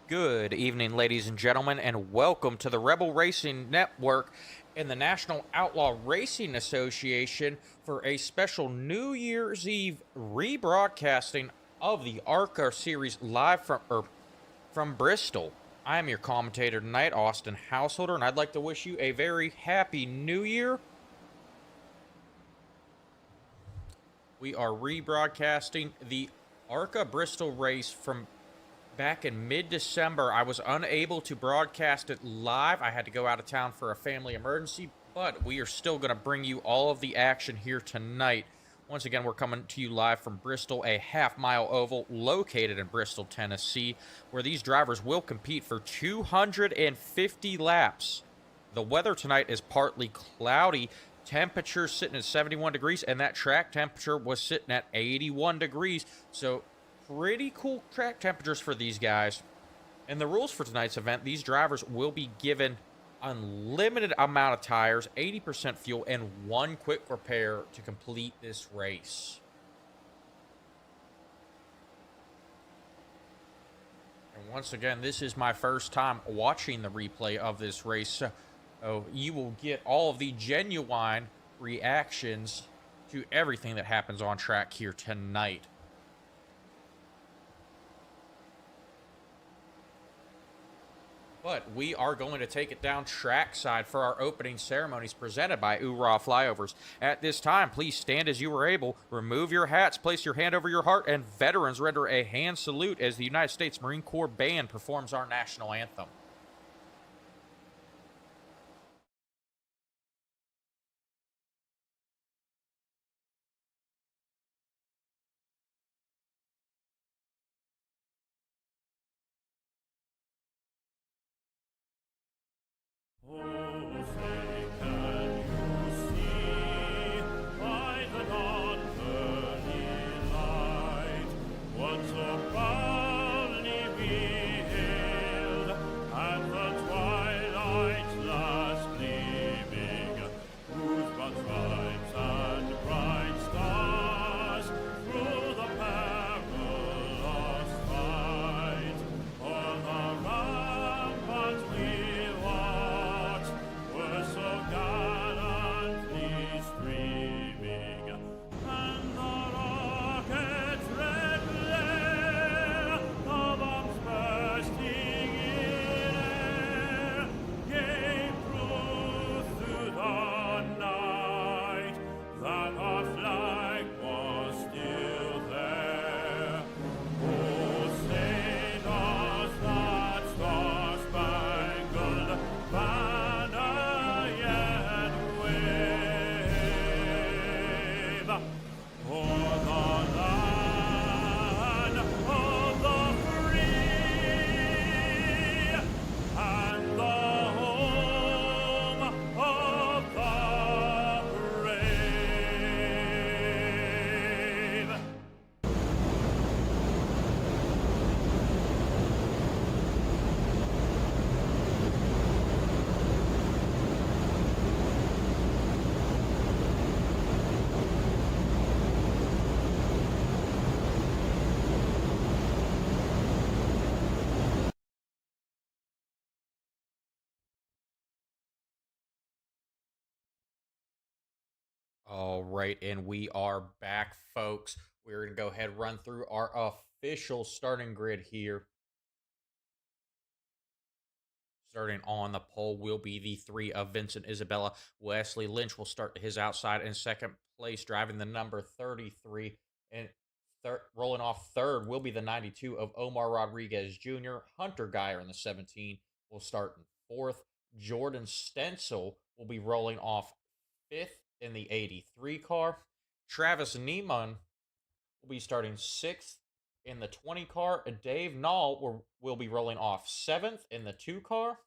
Good evening, ladies and gentlemen, and welcome to the Rebel Racing Network and the National Outlaw Racing Association for a special New Year's Eve rebroadcasting of the ARCA series live from Bristol. I am your commentator tonight, Austin Householder, and I'd like to wish you a very happy New Year. We are rebroadcasting the ARCA Bristol race from back in mid-December. I was unable to broadcast it live. I had to go out of town for a family emergency, but we are still going to bring you all of the action here tonight. Once again, we're coming to you live from Bristol, a half-mile oval located in Bristol, Tennessee, where these drivers will compete for 250 laps. The weather tonight is partly cloudy. Temperature sitting at 71 degrees, and that track temperature was sitting at 81 degrees. So pretty cool track temperatures for these guys. And the rules for tonight's event, these drivers will be given unlimited amount of tires, 80% fuel, and one quick repair to complete this race. And once again, this is my first time watching the replay of this race, so you will get all of the genuine reactions to everything that happens on track here tonight. But we are going to take it down trackside for our opening ceremonies presented by Oorah Flyovers. At this time, please stand as you are able, remove your hats, place your hand over your heart, and veterans render a hand salute as the United States Marine Corps Band performs our national anthem. Oh, say can you see by the dawn's early light what so proudly we hailed at the twilight's last gleaming, whose broad stripes and bright stars through the perilous fight o'er the ramparts we watched were so gallantly streaming, and the rocket's red glare, the bombs bursting in air, gave proof through the night that our flag was still there. Oh, say does that star-spangled banner yet wave o'er the land of the free and the home of the brave? All right, and we are back, folks. We're going to go ahead and run through our official starting grid here. Starting on the pole will be the three of Vincent Isabella. Wesley Lynch will start to his outside in second place, driving the number 33. And rolling off third will be the 92 of Omar Rodriguez Jr. Hunter Geyer in the 17 will start in fourth. Jordan Stencil will be rolling off fifth in the 83 car. Travis Neiman will be starting sixth in the 20 car. Dave Nall will be rolling off seventh in the 2 car.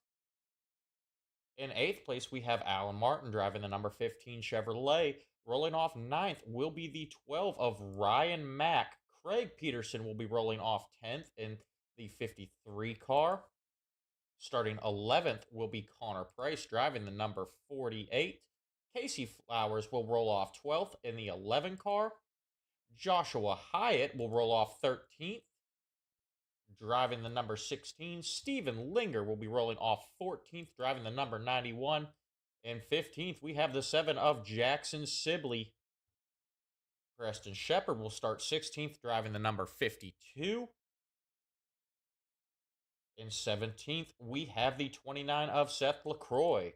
In eighth place, we have Alan Martin driving the number 15 Chevrolet. Rolling off ninth will be the 12 of Ryan Mack. Craig Peterson will be rolling off 10th in the 53 car. Starting 11th will be Connor Price driving the number 48. Casey Flowers will roll off 12th in the 11 car. Joshua Hyatt will roll off 13th. driving the number 16. Steven Linger will be rolling off 14th, driving the number 91. And 15th, we have the 7 of Jackson Sibley. Preston Shepard will start 16th, driving the number 52. In 17th, we have the 29 of Seth LaCroix.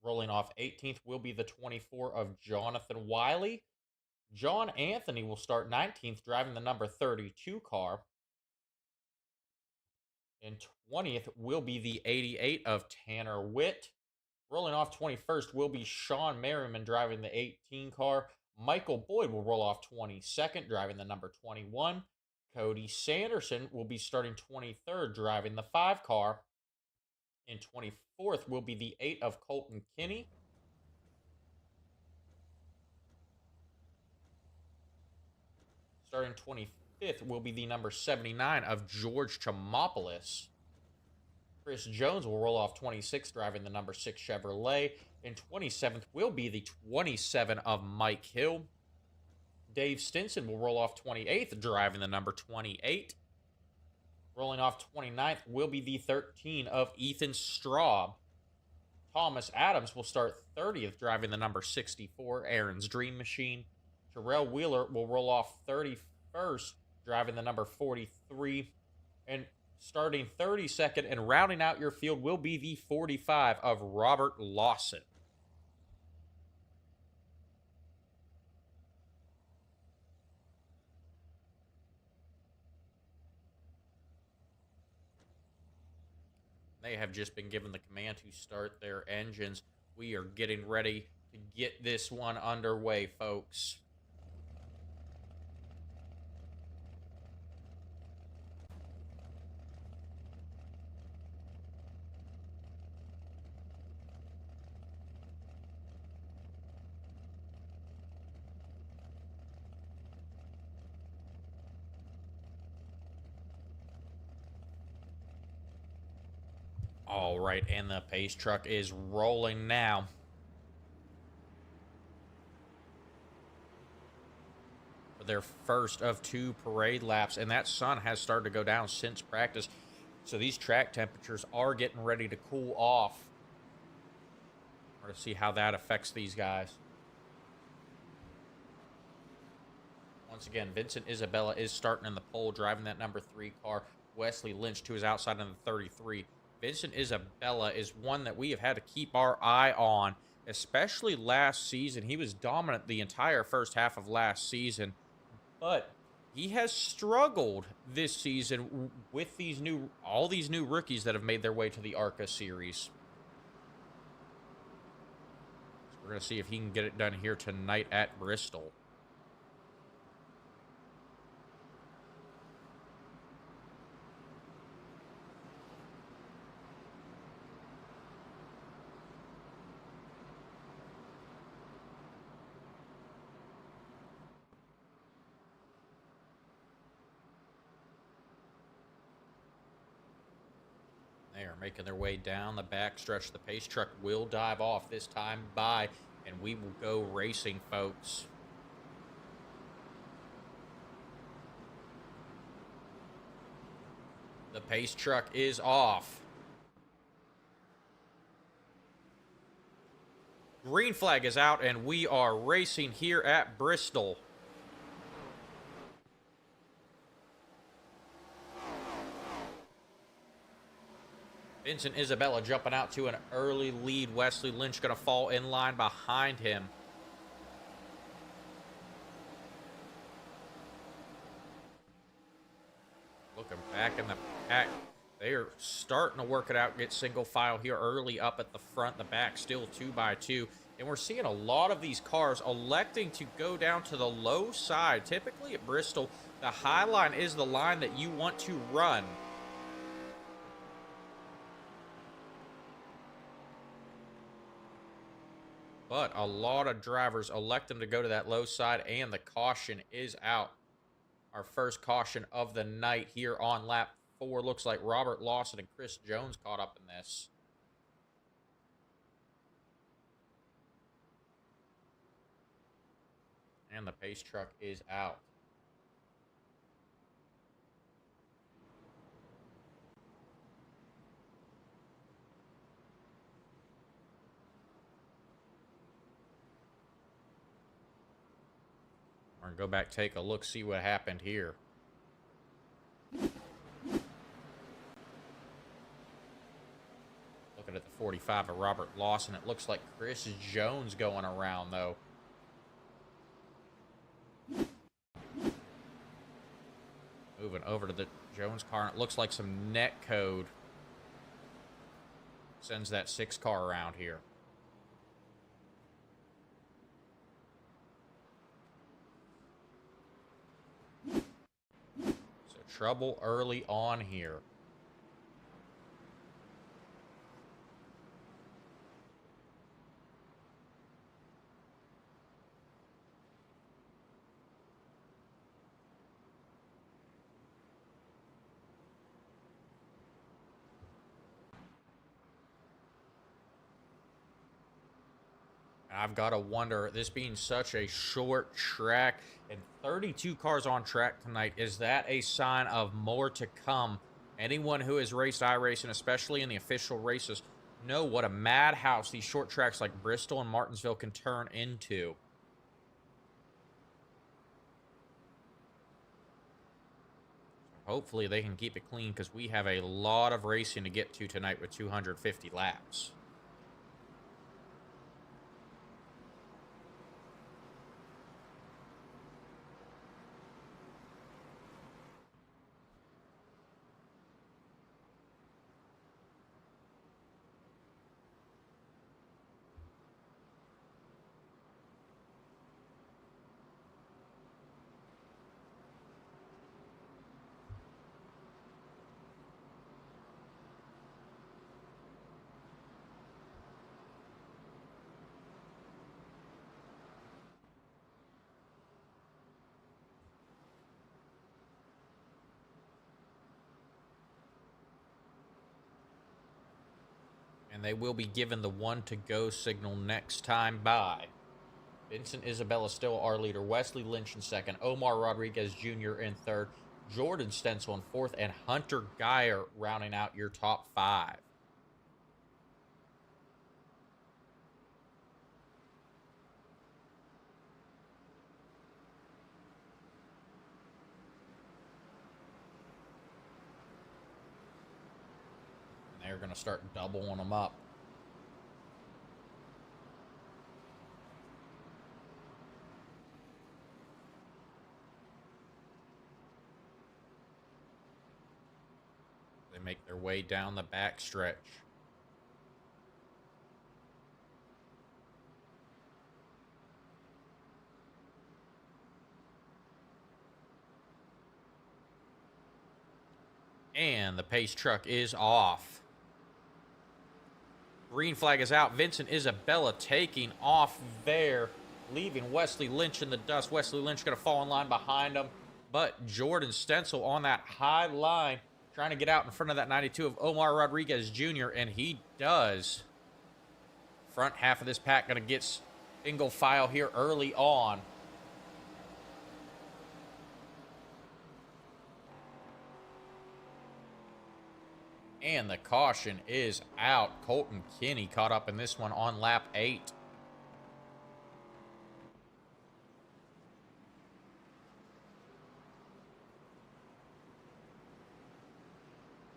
Rolling off 18th will be the 24 of Jonathan Wiley. John Anthony will start 19th, driving the number 32 car. In 20th will be the 88 of Tanner Witt. Rolling off 21st will be Sean Merriman driving the 18 car. Michael Boyd will roll off 22nd, driving the number 21. Cody Sanderson will be starting 23rd, driving the 5 car. In 24th will be the 8 of Colton Kinney. Starting 25th will be the number 79 of George Chamopoulos. Chris Jones will roll off 26th, driving the number 6 Chevrolet. In 27th will be the 27 of Mike Hill. Dave Stinson will roll off 28th, driving the number 28. Rolling off 29th will be the 13 of Ethan Straub. Thomas Adams will start 30th, driving the number 64, Aaron's Dream Machine. Terrell Wheeler will roll off 31st, driving the number 43. And starting 32nd and rounding out your field will be the 45 of Robert Lawson. They have just been given the command to start their engines. We are getting ready to get this one underway, folks. All right, and the pace truck is rolling now. For their first of 2 parade laps, and that sun has started to go down since practice. So these track temperatures are getting ready to cool off. We're going to see how that affects these guys. Once again, Vincent Isabella is starting in the pole, driving that number 3 car. Wesley Lynch to his outside in the 33. Vincent Isabella is one that we have had to keep our eye on, especially last season. He was dominant the entire first half of last season, but he has struggled this season with all these new rookies that have made their way to the ARCA series. So we're going to see if he can get it done here tonight at Bristol. They are making their way down the backstretch. The pace truck will dive off this time by, and we will go racing, folks. The pace truck is off. Green flag is out, and we are racing here at Bristol. Vincent Isabella jumping out to an early lead. Wesley Lynch going to fall in line behind him. Looking back in the pack, they are starting to work it out, get single file here early up at the front. The back still 2x2. And we're seeing a lot of these cars electing to go down to the low side. Typically at Bristol, the high line is the line that you want to run. But a lot of drivers elect them to go to that low side, and the caution is out. Our first caution of the night here on lap 4. Looks like Robert Lawson and Chris Jones caught up in this. And the pace truck is out. We're going to go back, take a look, see what happened here. Looking at the 45 of Robert Lawson, it looks like Chris Jones going around, though. Moving over to the Jones car, and it looks like some net code sends that 6 car around here. So trouble early on here. I've got to wonder, this being such a short track and 32 cars on track tonight, is that a sign of more to come? Anyone who has raced iRacing, especially in the official races, know what a madhouse these short tracks like Bristol and Martinsville can turn into. Hopefully they can keep it clean, because we have a lot of racing to get to tonight with 250 laps. And they will be given the 1 to go signal next time by Vincent Isabella, still our leader. Wesley Lynch in second. Omar Rodriguez Jr. in third. Jordan Stencil in fourth. And Hunter Geyer rounding out your top 5. They're going to start doubling them up. They make their way down the back stretch. And the pace truck is off. Green flag is out. Vincent Isabella taking off there, leaving Wesley Lynch in the dust. Wesley Lynch going to fall in line behind him, but Jordan Stencil on that high line, trying to get out in front of that 92 of Omar Rodriguez Jr., and he does. Front half of this pack going to get single file here early on. And the caution is out. Colton Kinney caught up in this one on lap 8.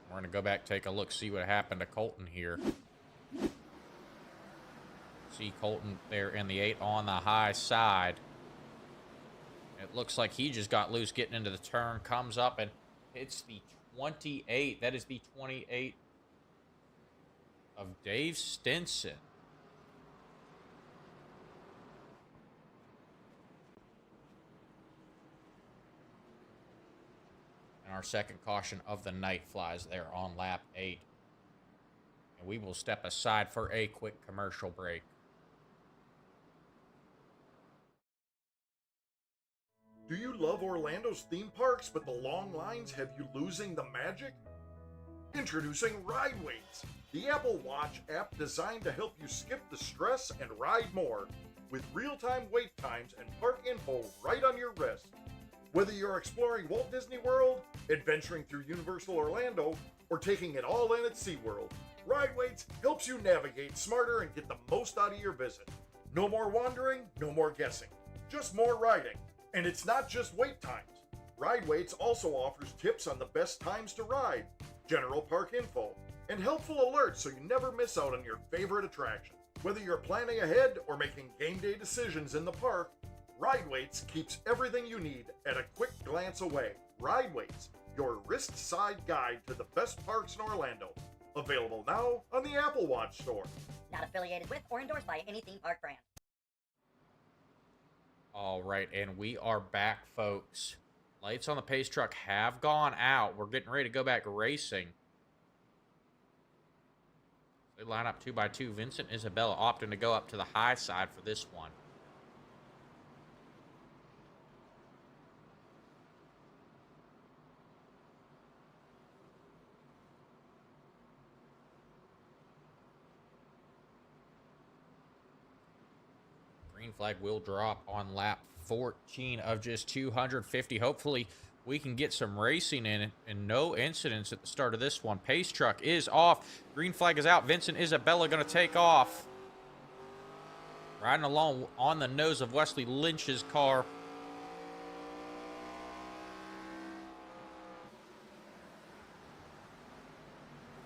We're going to go back, take a look, see what happened to Colton here. See Colton there in the 8 on the high side. It looks like he just got loose getting into the turn, comes up and hits the 28. That is the 28 of Dave Stinson. And our second caution of the night flies there on lap 8. And we will step aside for a quick commercial break. Do you love Orlando's theme parks, but the long lines have you losing the magic? Introducing Ride Waits, the Apple Watch app designed to help you skip the stress and ride more, with real-time wait times and park info right on your wrist. Whether you're exploring Walt Disney World, adventuring through Universal Orlando, or taking it all in at SeaWorld, Ride Waits helps you navigate smarter and get the most out of your visit. No more wandering, no more guessing, just more riding. And it's not just wait times. Ride Waits also offers tips on the best times to ride, general park info, and helpful alerts so you never miss out on your favorite attraction. Whether you're planning ahead or making game day decisions in the park, Ride Waits keeps everything you need at a quick glance away. Ride Waits, your wrist-side guide to the best parks in Orlando. Available now on the Apple Watch store. Not affiliated with or endorsed by any theme park brand. All right, and we are back, folks. Lights on the pace truck have gone out. We're getting ready to go back racing. They line up 2 by 2. Vincent Isabella opting to go up to the high side for this one. Green flag will drop on lap 14 of just 250. Hopefully, we can get some racing in it and no incidents at the start of this one. Pace truck is off. Green flag is out. Vincent Isabella going to take off. Riding along on the nose of Wesley Lynch's car.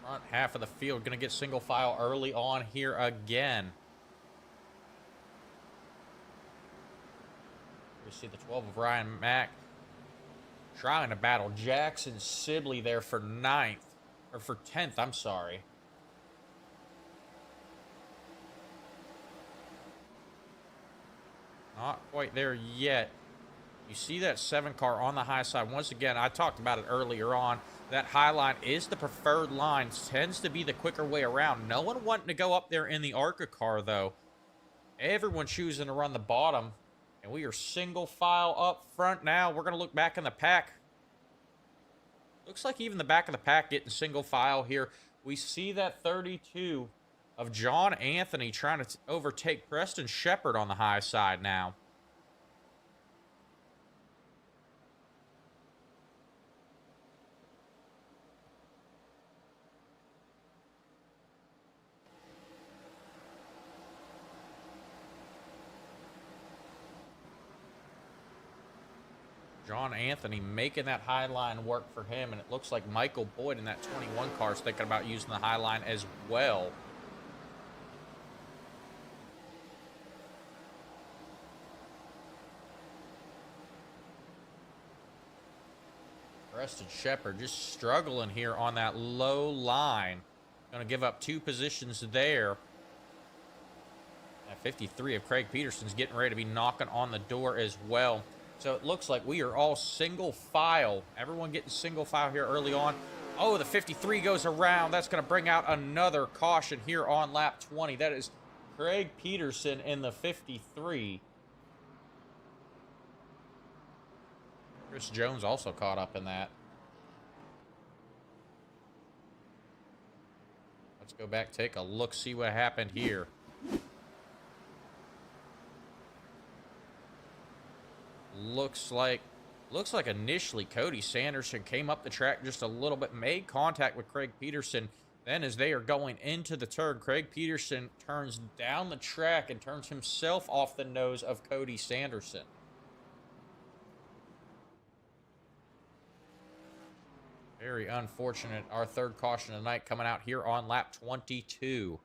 Front half of the field going to get single file early on here again. We see the 12 of Ryan Mack trying to battle Jackson Sibley there for 9th. Or for 10th, I'm sorry. Not quite there yet. You see that 7 car on the high side. Once again, I talked about it earlier on. That high line is the preferred line. Tends to be the quicker way around. No one wanting to go up there in the ARCA car, though. Everyone choosing to run the bottom. And we are single file up front now. We're going to look back in the pack. Looks like even the back of the pack getting single file here. We see that 32 of John Anthony trying to overtake Preston Shepard on the high side now. John Anthony making that high line work for him, and it looks like Michael Boyd in that 21 car is thinking about using the high line as well. Preston Shepard just struggling here on that low line. Going to give up 2 positions there. At 53 of Craig Peterson's getting ready to be knocking on the door as well. So it looks like we are all single file. Everyone getting single file here early on. Oh, the 53 goes around. That's going to bring out another caution here on lap 20. That is Craig Peterson in the 53. Chris Jones also caught up in that. Let's go back, take a look, see what happened here. Looks like initially Cody Sanderson came up the track just a little bit, made contact with Craig Peterson. Then as they are going into the turn, Craig Peterson turns down the track and turns himself off the nose of Cody Sanderson. Very unfortunate. Our 3rd caution of the night coming out here on lap 22.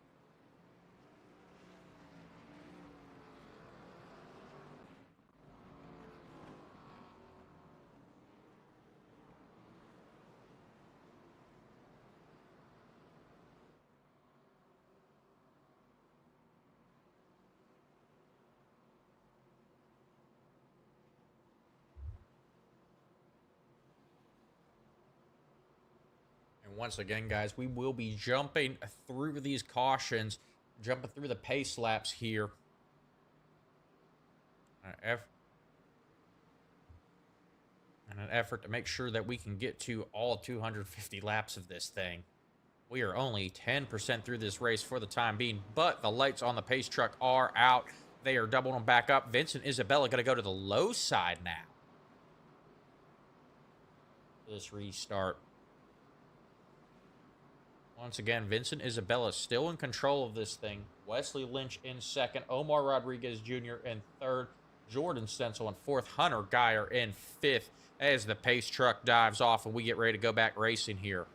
Once again, guys, we will be jumping through these cautions, jumping through the pace laps here. In an effort to make sure that we can get to all 250 laps of this thing. We are only 10% through this race for the time being, but the lights on the pace truck are out. They are doubling them back up. Vincent Isabella going to go to the low side now. This restart. Once again, Vincent Isabella still in control of this thing. Wesley Lynch in 2nd. Omar Rodriguez Jr. in 3rd. Jordan Stencil in fourth, Hunter Geyer in fifth as the pace truck dives off and we get ready to go back racing here.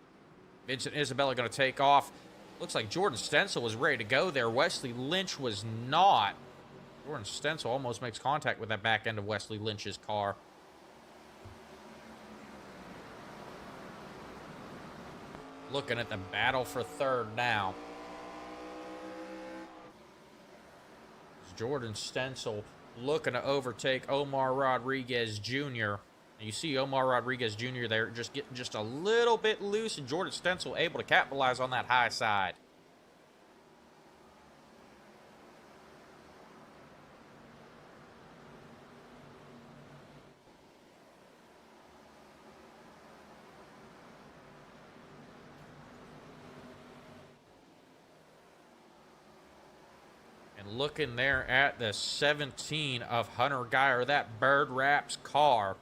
Vincent Isabella going to take off. Looks like Jordan Stencil was ready to go there. Wesley Lynch was not. Jordan Stencil almost makes contact with that back end of Wesley Lynch's car. Looking at the battle for third now. Jordan Stencil looking to overtake Omar Rodriguez Jr. You see Omar Rodriguez Jr. there just getting just a little bit loose, and Jordan Stencil able to capitalize on that high side. And looking there at the 17 of Hunter Geyer, that Bird Wraps car.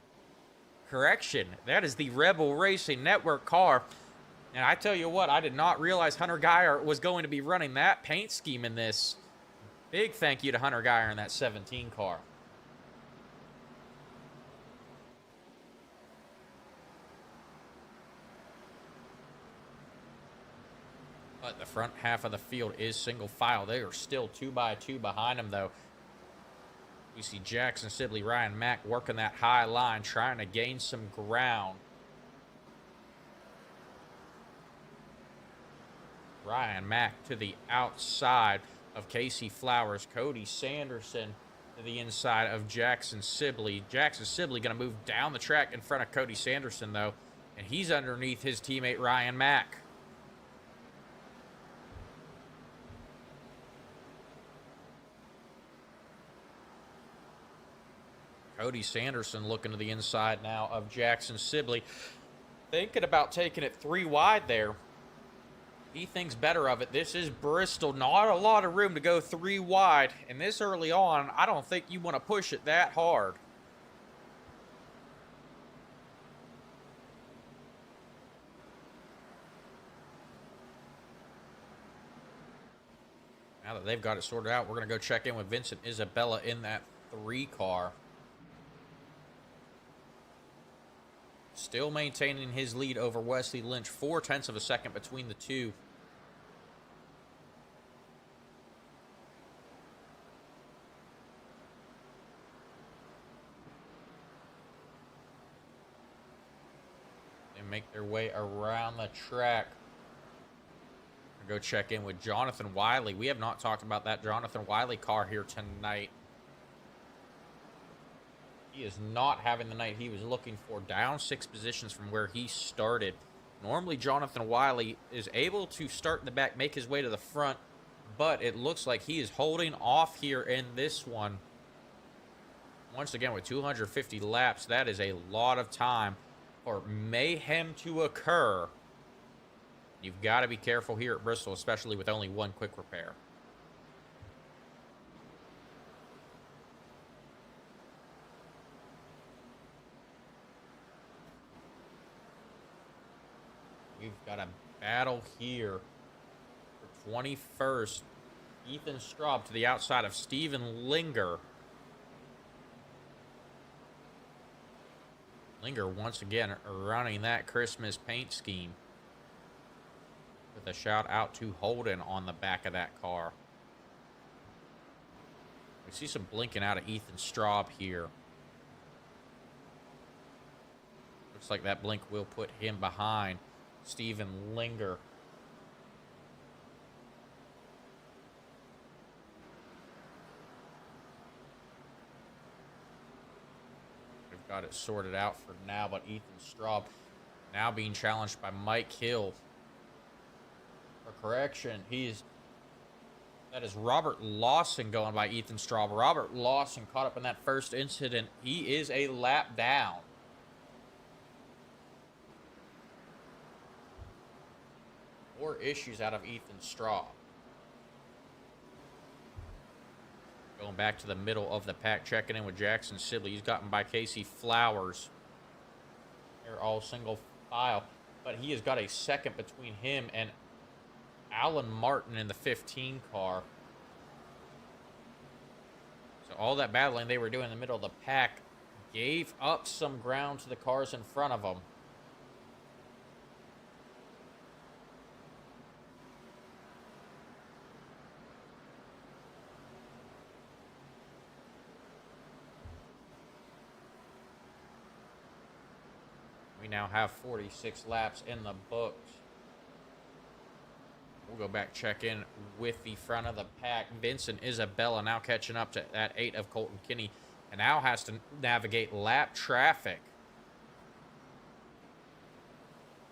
Correction, that is the Rebel Racing Network car. And I tell you what, I did not realize Hunter Geyer was going to be running that paint scheme in this. Big thank you to Hunter Geyer in that 17 car. But the front half of the field is single file. They are still 2 by 2 behind them, though. We see Jackson Sibley, Ryan Mack working that high line, trying to gain some ground. Ryan Mack to the outside of Casey Flowers. Cody Sanderson to the inside of Jackson Sibley. Jackson Sibley going to move down the track in front of Cody Sanderson, though. And he's underneath his teammate Ryan Mack. Cody Sanderson looking to the inside now of Jackson Sibley. Thinking about taking it 3 wide there. He thinks better of it. This is Bristol. Not a lot of room to go 3 wide. And this early on, I don't think you want to push it that hard. Now that they've got it sorted out, we're going to go check in with Vincent Isabella in that 3 car. Still maintaining his lead over Wesley Lynch. 0.4 of a second between the two. They make their way around the track. Go check in with Jonathan Wiley. We have not talked about that Jonathan Wiley car here tonight. He is not having the night he was looking for. Down 6 positions from where he started. Normally, Jonathan Wiley is able to start in the back, make his way to the front, but it looks like he is holding off here in this one. Once again, with 250 laps, that is a lot of time for mayhem to occur. You've got to be careful here at Bristol, especially with only 1 quick repair. We've got a battle here for 21st. Ethan Straub to the outside of Steven Linger. Linger once again running that Christmas paint scheme. With a shout out to Holden on the back of that car. We see some blinking out of Ethan Straub here. Looks like that blink will put him behind Steven Linger. We've got it sorted out for now, but Ethan Straub now being challenged by Mike Hill. For correction, that is Robert Lawson going by Ethan Straub. Robert Lawson caught up in that first incident. He is a lap down. More issues out of Ethan Straub. Going back to the middle of the pack, checking in with Jackson Sibley. He's gotten by Casey Flowers. They're all single file, but he has got a second between him and Alan Martin in the 15 car. So So all that battling they were doing in the middle of the pack gave up some ground to the cars in front of them. We now have 46 laps in the books. We'll go back, check in with the front of the pack. Vincent Isabella now catching up to that 8 of Colton Kinney, and now has to navigate lap traffic.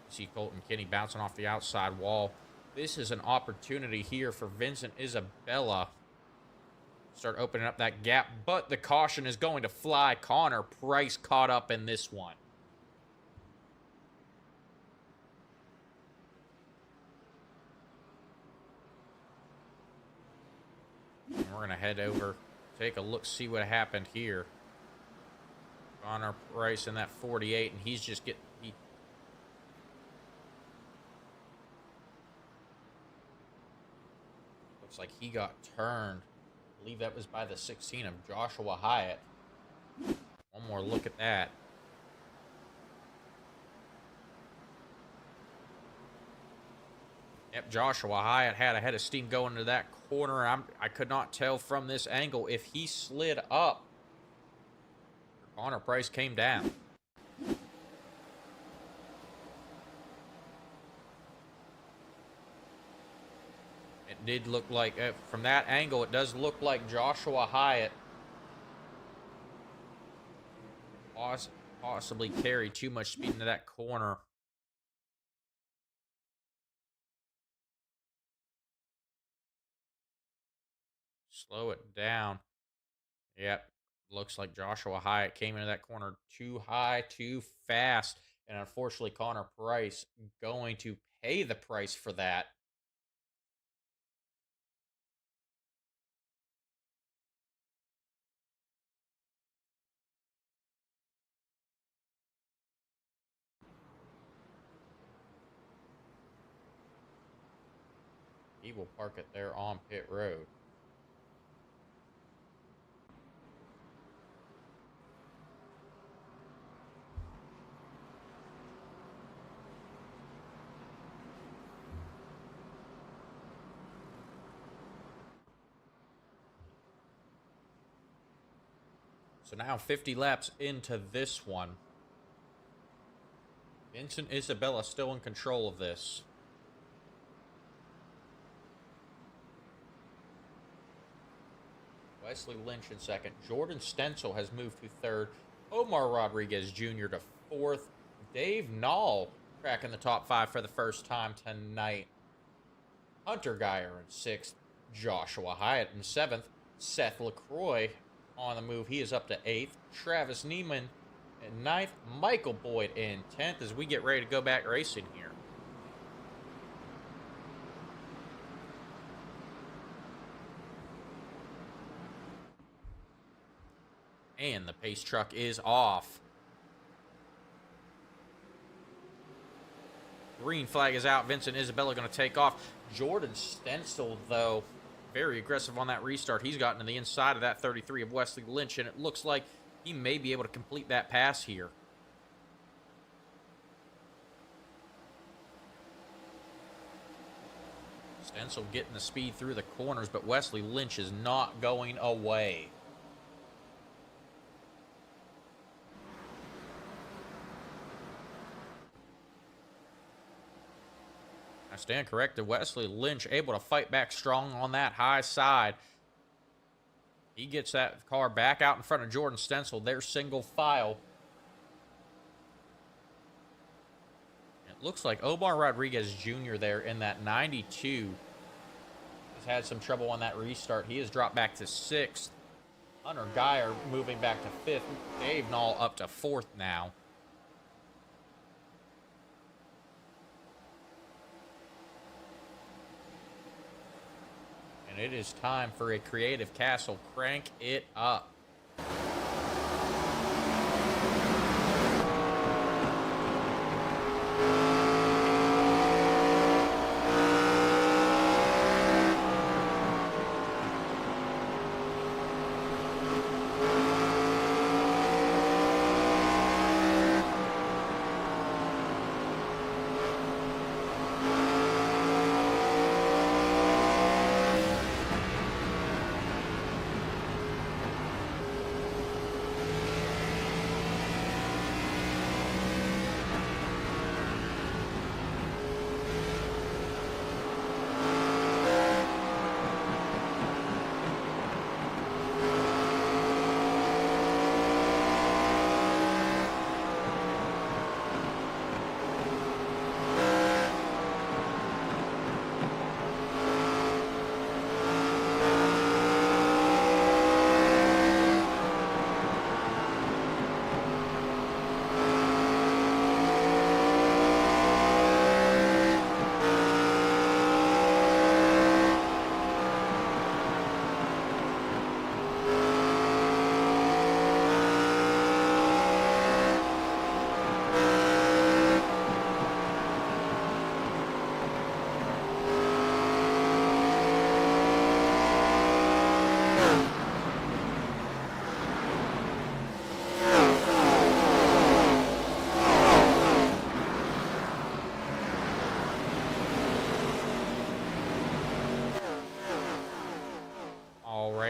See Colton Kinney bouncing off the outside wall. This is an opportunity here for Vincent Isabella. Start opening up that gap, but the caution is going to fly. Connor Price caught up in this one. And we're going to head over, take a look, see what happened here. Connor Price in that 48, and he's just getting... Looks like he got turned. I believe that was by the 16 of Joshua Hyatt. One more look at that. Yep, Joshua Hyatt had a head of steam going into that corner. I could not tell from this angle if he slid up or Connor Price came down. It did look like, from that angle, it does look like Joshua Hyatt possibly carried too much speed into that corner. Slow it down. Yep. Looks like Joshua Hyatt came into that corner too high, too fast. And unfortunately, Connor Price going to pay the price for that. He will park it there on pit road. So now 50 laps into this one. Vincent Isabella still in control of this. Wesley Lynch in second. Jordan Stencil has moved to third. Omar Rodriguez Jr. to fourth. Dave Nall cracking the top 5 for the first time tonight. Hunter Geyer in sixth. Joshua Hyatt in seventh. Seth LaCroix on the move. He is up to 8th. Travis Neiman in 9th. Michael Boyd in 10th as we get ready to go back racing here. And the pace truck is off. Green flag is out. Vincent Isabella going to take off. Jordan Stencil, though, very aggressive on that restart. He's gotten to the inside of that 33 of Wesley Lynch, and it looks like he may be able to complete that pass here. Stencil getting the speed through the corners, but Wesley Lynch is not going away. I stand corrected. Wesley Lynch able to fight back strong on that high side. He gets that car back out in front of Jordan Stencil. They're single file. It looks like Omar Rodriguez Jr. there in that 92 has had some trouble on that restart. He has dropped back to 6th. Hunter Geyer moving back to 5th. Dave Nall up to 4th now. And it is time for a creative castle. Crank it up.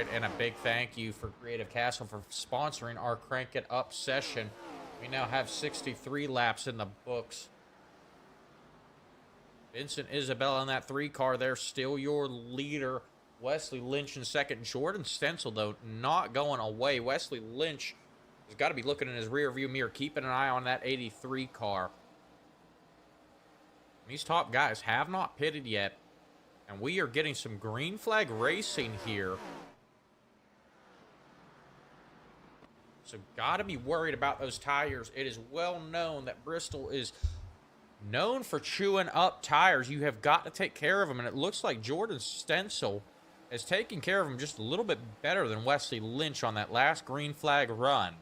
right, and a big thank you for Creative Castle for sponsoring our Crank It Up session. We now have 63 laps in the books. Vincent Isabella in that 3 car there, still your leader. Wesley Lynch in second. Jordan Stencil, though, not going away. Wesley Lynch has got to be looking in his rear view mirror, keeping an eye on that 83 car. These top guys have not pitted yet, and we are getting some green flag racing here. So got to be worried about those tires. It is well known that Bristol is known for chewing up tires. You have got to take care of them, and it looks like Jordan Stencil is taking care of them just a little bit better than Wesley Lynch on that last green flag run.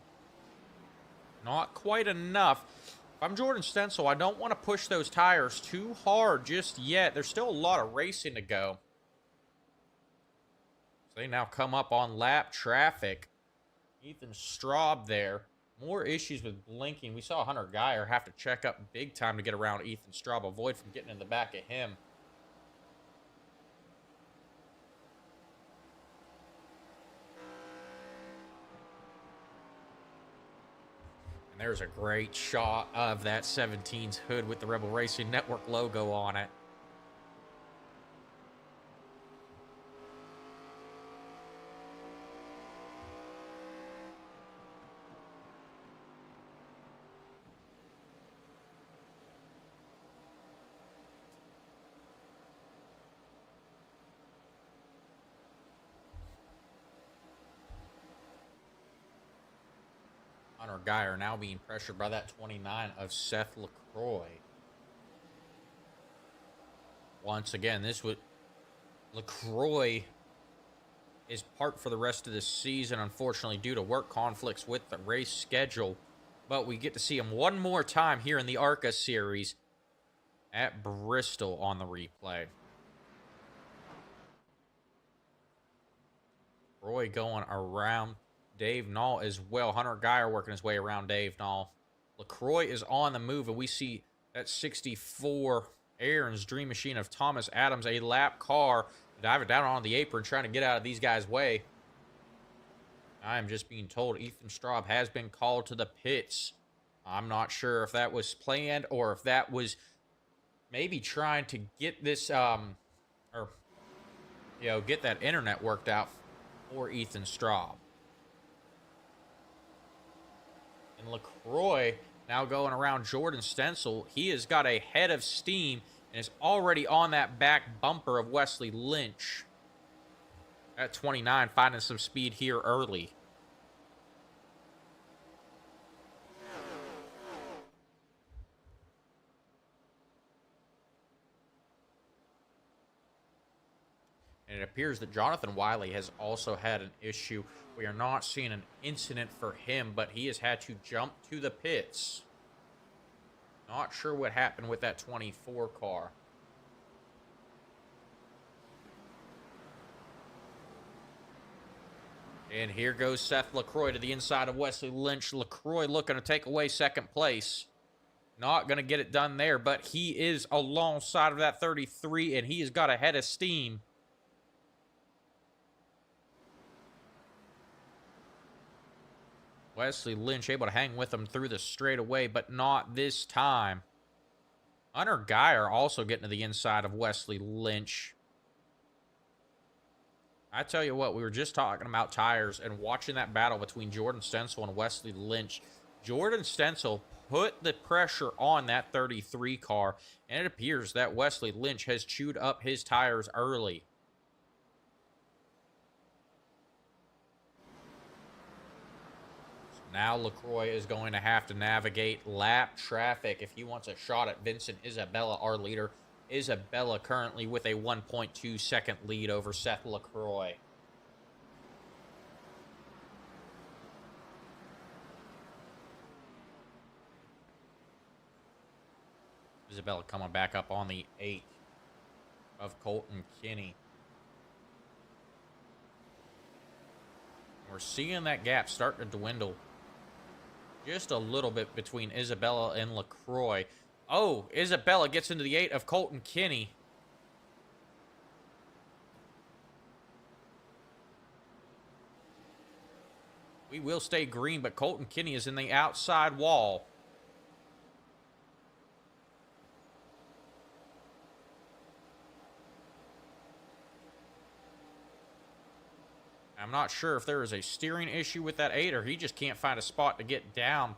Not quite enough. If I'm Jordan Stencil, I don't want to push those tires too hard just yet. There's still a lot of racing to go. So they now come up on lap traffic. Ethan Straub there. More issues with blinking. We saw Hunter Geyer have to check up big time to get around Ethan Straub, avoid from getting in the back of him. And there's a great shot of that 17's hood with the Rebel Racing Network logo on it. Hunter Geyer now being pressured by that 29 of Seth LaCroix. Once again, this would... LaCroix is parked for the rest of the season, unfortunately, due to work conflicts with the race schedule. But we get to see him one more time here in the ARCA series at Bristol on the replay. Roy going around Dave Knoll as well. Hunter Geyer working his way around Dave Knoll. LaCroix is on the move, and we see that 64 Aaron's Dream Machine of Thomas Adams, a lap car, diving down on the apron, trying to get out of these guys' way. I am just being told Ethan Straub has been called to the pits. I'm not sure if that was planned or if that was maybe trying to get this, get that internet worked out for Ethan Straub. And LaCroix now going around Jordan Stencil. He has got a head of steam and is already on that back bumper of Wesley Lynch. At 29, finding some speed here early. And it appears that Jonathan Wiley has also had an issue. We are not seeing an incident for him, but he has had to jump to the pits. Not sure what happened with that 24 car. And here goes Seth LaCroix to the inside of Wesley Lynch. LaCroix looking to take away second place. Not going to get it done there, but he is alongside of that 33, and he has got a head of steam. Wesley Lynch able to hang with him through the straightaway, but not this time. Hunter Geyer also getting to the inside of Wesley Lynch. I tell you what, we were just talking about tires and watching that battle between Jordan Stencil and Wesley Lynch. Jordan Stencil put the pressure on that 33 car, and it appears that Wesley Lynch has chewed up his tires early. Now LaCroix is going to have to navigate lap traffic if he wants a shot at Vincent Isabella, our leader. Isabella currently with a 1.2 second lead over Seth LaCroix. Isabella coming back up on the 8 of Colton Kinney. We're seeing that gap starting to dwindle just a little bit between Isabella and LaCroix. Oh, Isabella gets into the 8 of Colton Kinney. We will stay green, but Colton Kinney is in the outside wall. I'm not sure if there is a steering issue with that 8 or he just can't find a spot to get down.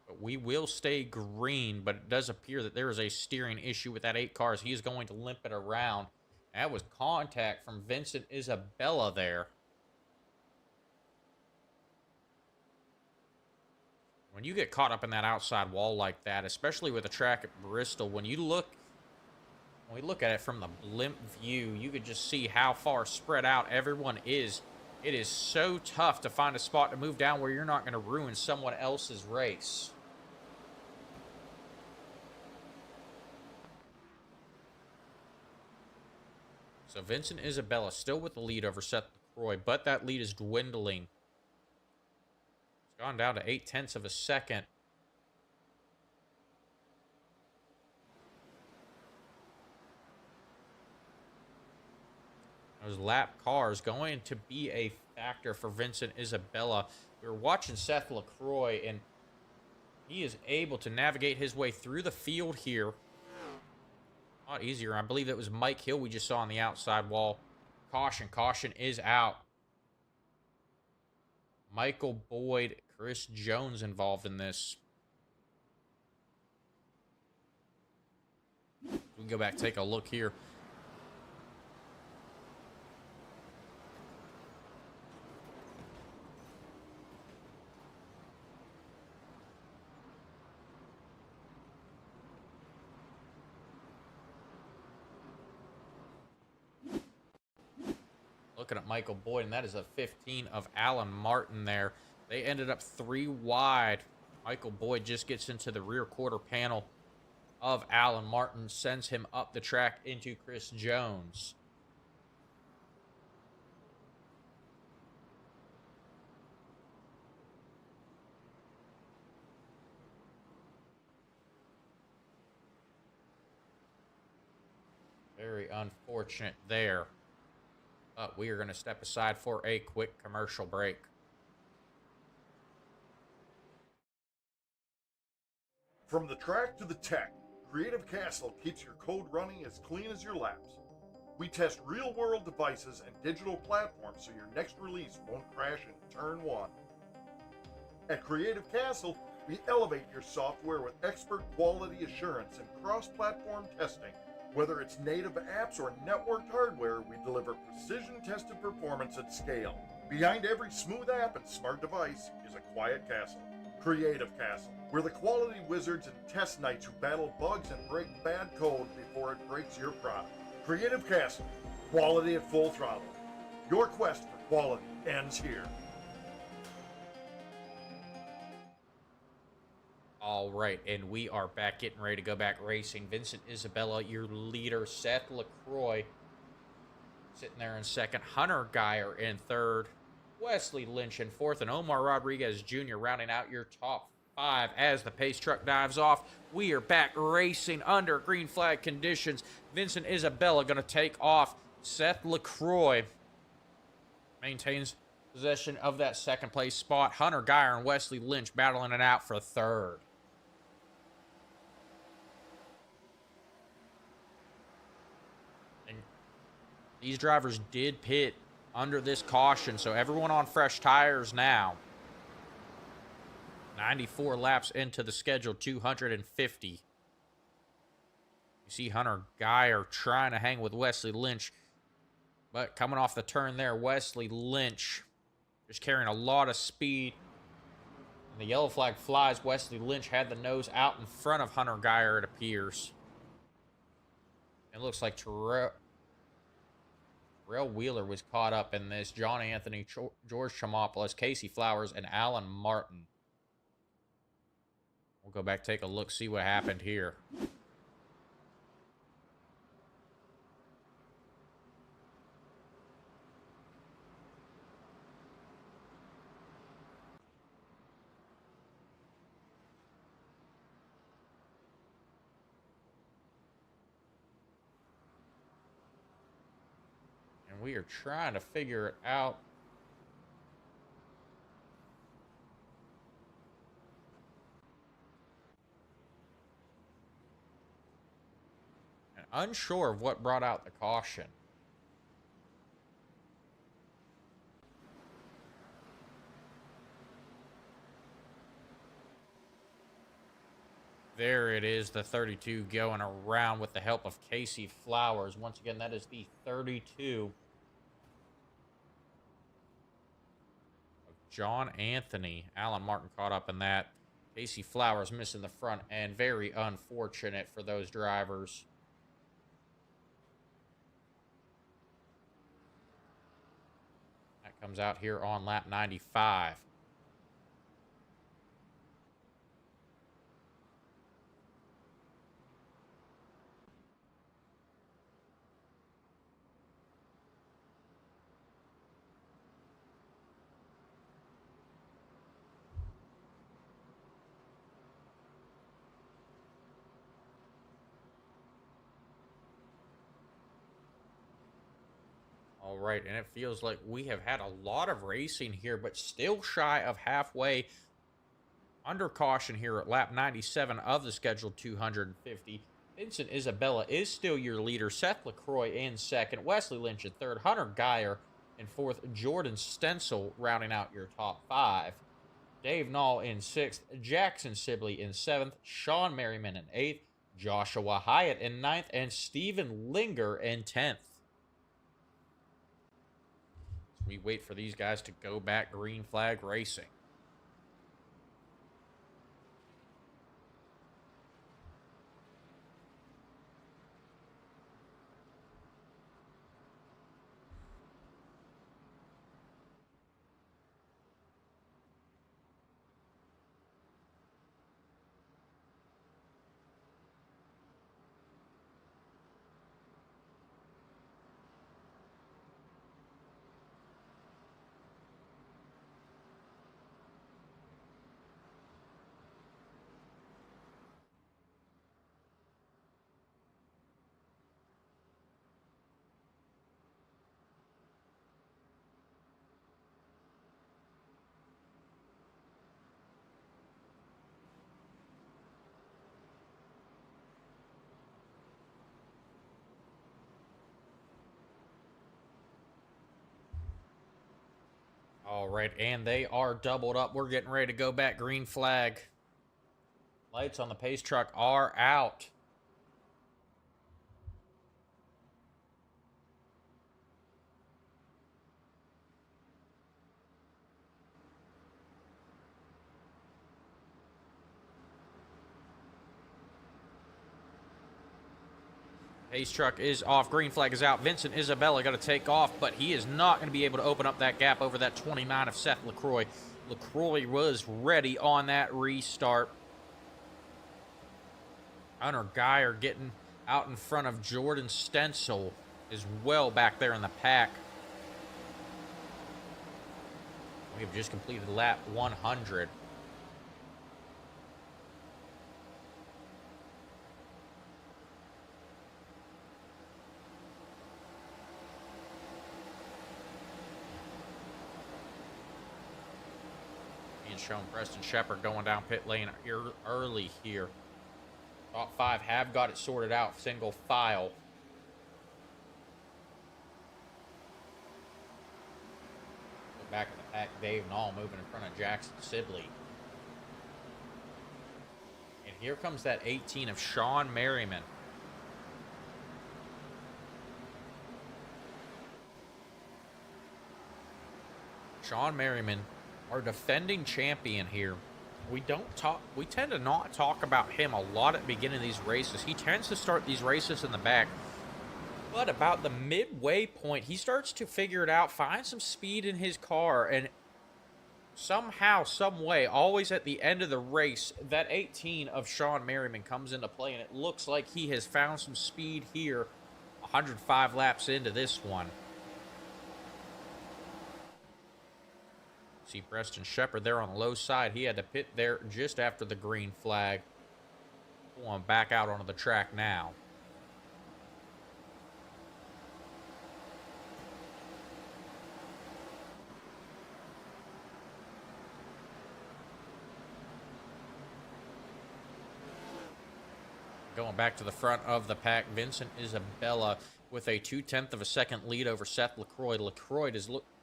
But we will stay green, but it does appear that there is a steering issue with that 8 car as he is going to limp it around. That was contact from Vincent Isabella there. When you get caught up in that outside wall like that, especially with a track at Bristol, when we look at it from the blimp view, you could just see how far spread out everyone is. It is so tough to find a spot to move down where you're not going to ruin someone else's race. So Vincent Isabella still with the lead over Seth LaCroix, but that lead is dwindling. Gone down to 0.8 of a second. Those lap cars going to be a factor for Vincent Isabella. We were watching Seth LaCroix, and he is able to navigate his way through the field here. A lot easier. I believe that was Mike Hill we just saw on the outside wall. Caution. Caution is out. Michael Boyd, Chris Jones involved in this. We can go back, take a look here. Looking at Michael Boyd, and that is a 15 of Alan Martin there. They ended up 3 wide. Michael Boyd just gets into the rear quarter panel of Alan Martin, sends him up the track into Chris Jones. Very unfortunate there. But we are going to step aside for a quick commercial break. From the track to the tech, Creative Castle keeps your code running as clean as your laps. We test real-world devices and digital platforms so your next release won't crash in turn 1. At Creative Castle, we elevate your software with expert quality assurance and cross-platform testing. Whether it's native apps or networked hardware, we deliver precision-tested performance at scale. Behind every smooth app and smart device is a quiet castle. Creative Castle. We're the quality wizards and test knights who battle bugs and break bad code before it breaks your product. Creative Castle. Quality at full throttle. Your quest for quality ends here. All right, and we are back getting ready to go back racing. Vincent Isabella, your leader. Seth LaCroix sitting there in second. Hunter Geyer in third. Wesley Lynch in fourth. And Omar Rodriguez Jr. rounding out your top 5 as the pace truck dives off. We are back racing under green flag conditions. Vincent Isabella going to take off. Seth LaCroix maintains possession of that second place spot. Hunter Geyer and Wesley Lynch battling it out for third. These drivers did pit under this caution, so everyone on fresh tires now. 94 laps into the schedule, 250. You see Hunter Geyer trying to hang with Wesley Lynch, but coming off the turn there, Wesley Lynch just carrying a lot of speed. And the yellow flag flies. Wesley Lynch had the nose out in front of Hunter Geyer, it appears. It looks like Terrell Wheeler was caught up in this. John Anthony, George Chamopoulos, Casey Flowers, and Alan Martin. We'll go back, take a look, see what happened here. And we are trying to figure it out. And unsure of what brought out the caution. There it is, the 32 going around with the help of Casey Flowers. Once again, that is the 32 of John Anthony. Alan Martin caught up in that. Casey Flowers missing the front end. Very unfortunate for those drivers. That comes out here on lap 95. All right, and it feels like we have had a lot of racing here, but still shy of halfway. Under caution here at lap 97 of the scheduled 250. Vincent Isabella is still your leader. Seth LaCroix in second. Wesley Lynch in third. Hunter Geyer in fourth. Jordan Stencil rounding out your top five. Dave Nall in sixth. Jackson Sibley in seventh. Sean Merriman in eighth. Joshua Hyatt in ninth. And Stephen Linger in 10th. We wait for these guys to go back green flag racing. All right, and they are doubled up. We're getting ready to go back green flag. Lights on the pace truck are out. Pace truck is off. Green flag is out. Vincent Isabella got to take off, but he is not going to be able to open up that gap over that 29 of Seth LaCroix. LaCroix was ready on that restart. Hunter Geyer getting out in front of Jordan Stencil is well back there in the pack. We have just completed lap 100. Shown Preston Shepard going down pit lane early here. Top five have got it sorted out, single file. Back in the pack, Dave Nall moving in front of Jackson Sibley. And here comes that 18 of Sean Merriman. Sean Merriman, our defending champion here. We tend to not talk about him a lot at the beginning of these races. He tends to start these races in the back. But about the midway point, he starts to figure it out, find some speed in his car, and somehow, some way, always at the end of the race, that 18 of Sean Merriman comes into play, and it looks like he has found some speed here 105 laps into this one. See Preston Shepard there on the low side. He had to pit there just after the green flag. Pulling back out onto the track now. Going back to the front of the pack, Vincent Isabella with a 0.2 of a second lead over Seth LaCroix. LaCroix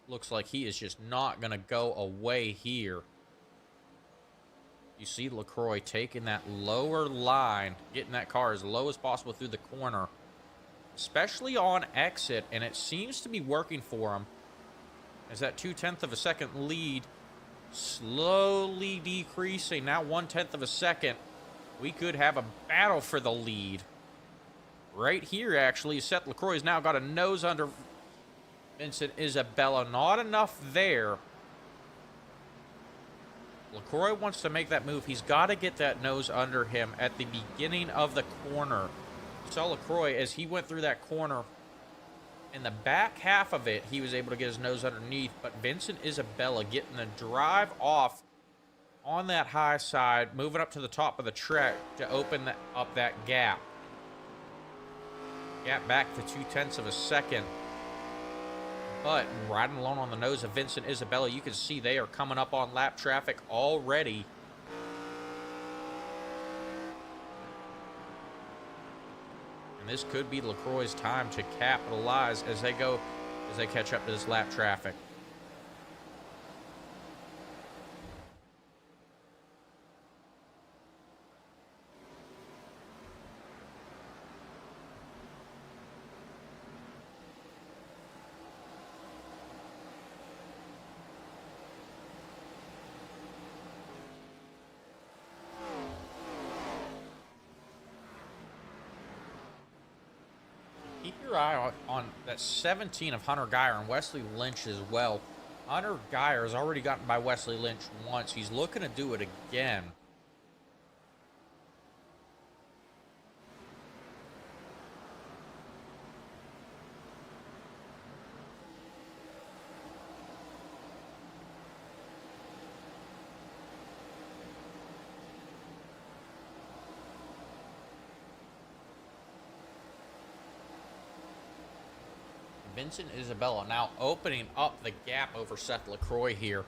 looks like he is just not going to go away here. You see LaCroix taking that lower line, getting that car as low as possible through the corner, especially on exit, and it seems to be working for him as that 0.2 of a second lead slowly decreasing. Now 1/10 of a second. We could have a battle for the lead. Right here, actually, Seth LaCroix has now got a nose under Vincent Isabella. Not enough there. LaCroix wants to make that move. He's got to get that nose under him at the beginning of the corner. You saw LaCroix as he went through that corner. In the back half of it, he was able to get his nose underneath. But Vincent Isabella getting the drive off on that high side, moving up to the top of the track to open up that gap. Gap back to 0.2 of a second. But riding along on the nose of Vincent Isabella, you can see they are coming up on lap traffic already. And this could be LaCroix's time to capitalize as they catch up to this lap traffic. Keep your eye on that 17 of Hunter Geyer and Wesley Lynch as well. Hunter Geyer has already gotten by Wesley Lynch once. He's looking to do it again. Vincent Isabella now opening up the gap over Seth LaCroix here.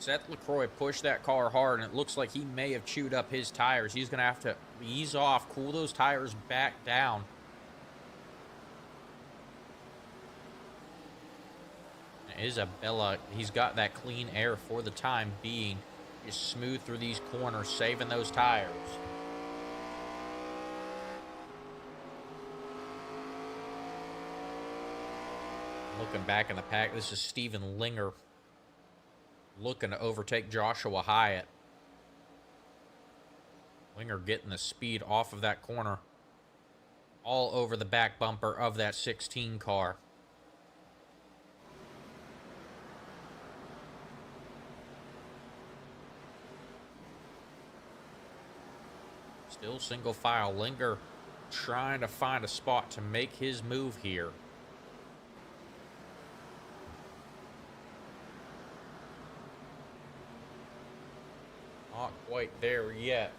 Seth LaCroix pushed that car hard, and it looks like he may have chewed up his tires. He's going to have to ease off, cool those tires back down. Isabella, he's got that clean air for the time being. He's smooth through these corners, saving those tires. Looking back in the pack, this is Steven Linger looking to overtake Joshua Hyatt. Linger getting the speed off of that corner all over the back bumper of that 16 car. Still single file. Linger trying to find a spot to make his move here. Not quite there yet.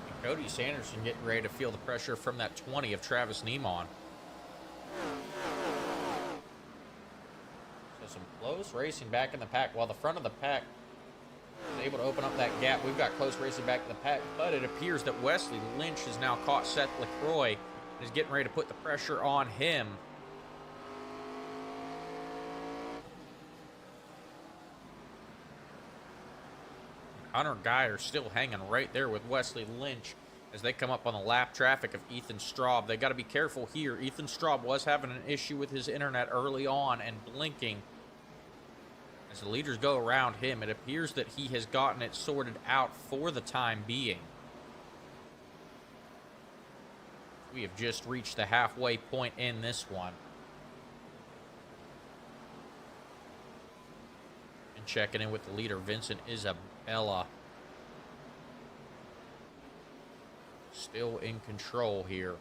And Cody Sanderson getting ready to feel the pressure from that 20 of Travis Neiman. So some close racing back in the pack, while the front of the pack is able to open up that gap. We've got close racing back in the pack, but it appears that Wesley Lynch has now caught Seth LaCroix and is getting ready to put the pressure on him. Hunter Geyer still hanging right there with Wesley Lynch as they come up on the lap traffic of Ethan Straub. They got to be careful here. Ethan Straub was having an issue with his internet early on and blinking. As the leaders go around him, it appears that he has gotten it sorted out for the time being. We have just reached the halfway point in this one. And checking in with the leader, Vincent Isabella. Still in control here.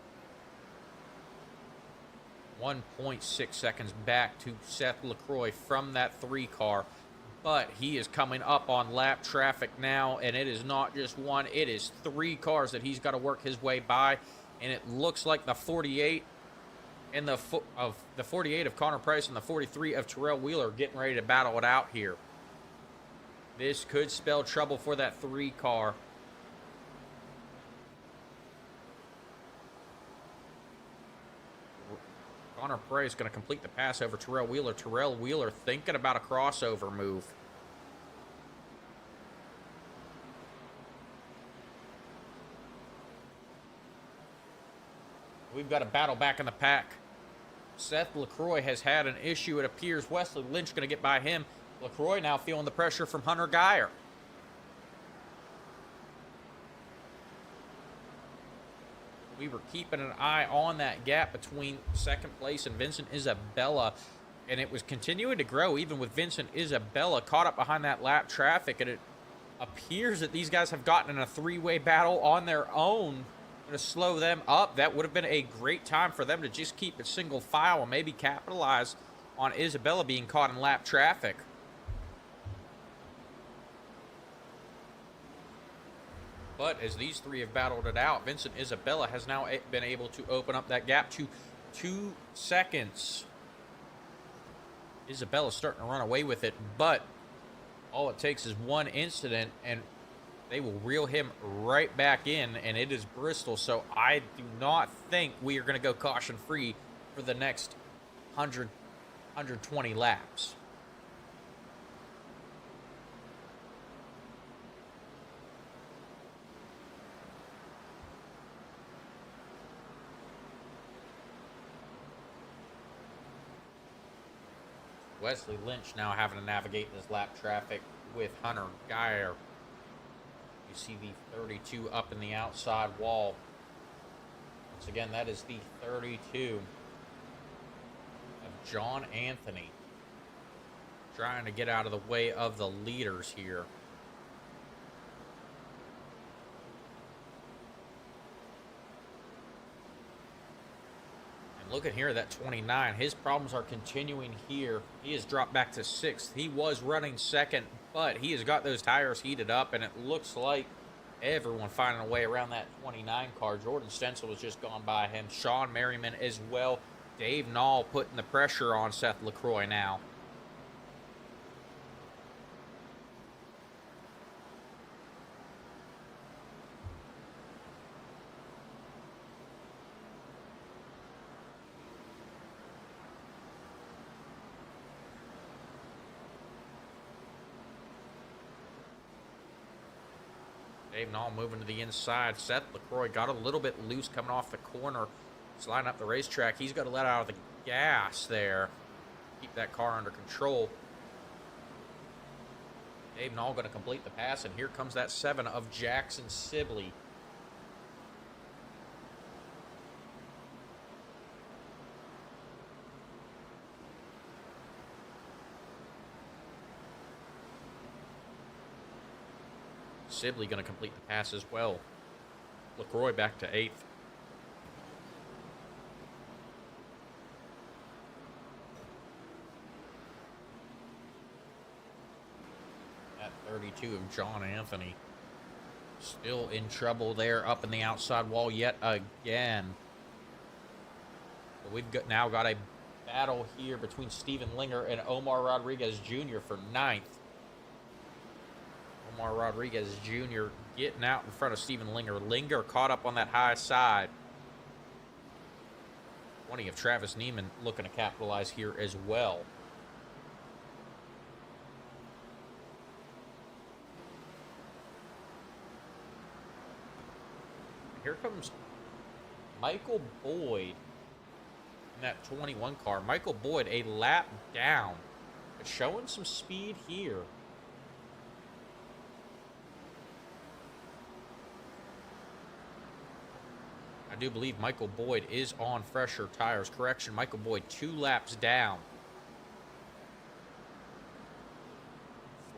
1.6 seconds back to Seth LaCroix from that 3 car. But he is coming up on lap traffic now, and it is not just one, it is 3 cars that he's got to work his way by. And it looks like the 48 and the 48 of Connor Price and the 43 of Terrell Wheeler getting ready to battle it out here. This could spell trouble for that 3 car. Connor Price going to complete the pass over Terrell Wheeler. Terrell Wheeler thinking about a crossover move. We've got a battle back in the pack. Seth LaCroix has had an issue, it appears. Wesley Lynch going to get by him. LaCroix now feeling the pressure from Hunter Geyer. We were keeping an eye on that gap between second place and Vincent Isabella, and it was continuing to grow even with Vincent Isabella caught up behind that lap traffic, and it appears that these guys have gotten in a 3-way battle on their own to slow them up. That would have been a great time for them to just keep it single file and maybe capitalize on Isabella being caught in lap traffic. But as these 3 have battled it out, Vincent Isabella has now been able to open up that gap to 2 seconds. Isabella's starting to run away with it, but all it takes is one incident and they will reel him right back in, and it is Bristol. So I do not think we are going to go caution-free for the next 120 laps. Wesley Lynch now having to navigate this lap traffic with Hunter Geyer. You see the 32 up in the outside wall. Once again, that is the 32 of John Anthony. Trying to get out of the way of the leaders here. Look at here, that 29. His problems are continuing here. He has dropped back to 6th. He was running 2nd, but he has got those tires heated up, and it looks like everyone finding a way around that 29 car. Jordan Stencil has just gone by him. Sean Merriman as well. Dave Nall putting the pressure on Seth LaCroix now. Dave Nall moving to the inside. Seth LaCroix got a little bit loose coming off the corner, sliding up the racetrack. He's got to let out of the gas there. Keep that car under control. Dave Nall going to complete the pass, and here comes that 7 of Jackson Sibley. Sibley going to complete the pass as well. LaCroix back to 8th. At 32 of John Anthony. Still in trouble there up in the outside wall yet again. But we've now got a battle here between Stephen Linger and Omar Rodriguez Jr. for 9th. Omar Rodriguez Jr. getting out in front of Stephen Linger. Linger caught up on that high side. 20 of Travis Neiman looking to capitalize here as well. Here comes Michael Boyd in that 21 car. Michael Boyd a lap down, but showing some speed here. I do believe Michael Boyd is on fresher tires. Correction, Michael Boyd 2 laps down.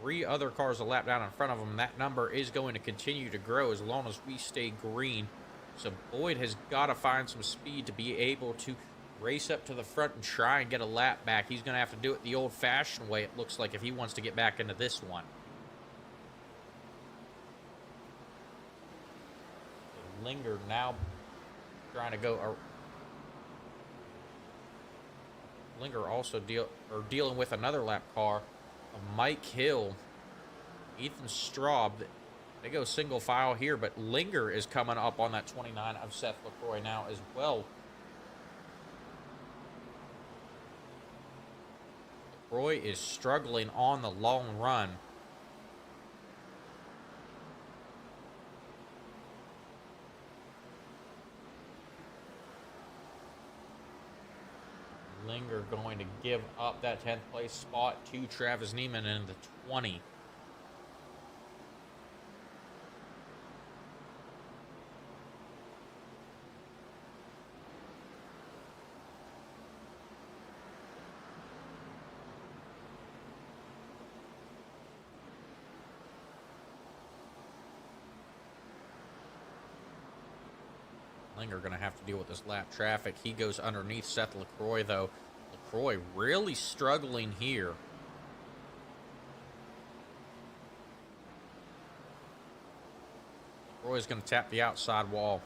3 other cars a lap down in front of him. That number is going to continue to grow as long as we stay green. So Boyd has got to find some speed to be able to race up to the front and try and get a lap back. He's going to have to do it the old-fashioned way, it looks like, if he wants to get back into this one. Linger now trying to go Linger also dealing with another lap car of Mike Hill, Ethan Straub. They go single file here, but Linger is coming up on that 29 of Seth LaCroix now as well. LaCroix is struggling on the long run. Linger going to give up that 10th place spot to Travis Neiman in the 20. Linger going to have to deal with this lap traffic. He goes underneath Seth LaCroix, though. LaCroix really struggling here. LaCroix is going to tap the outside wall.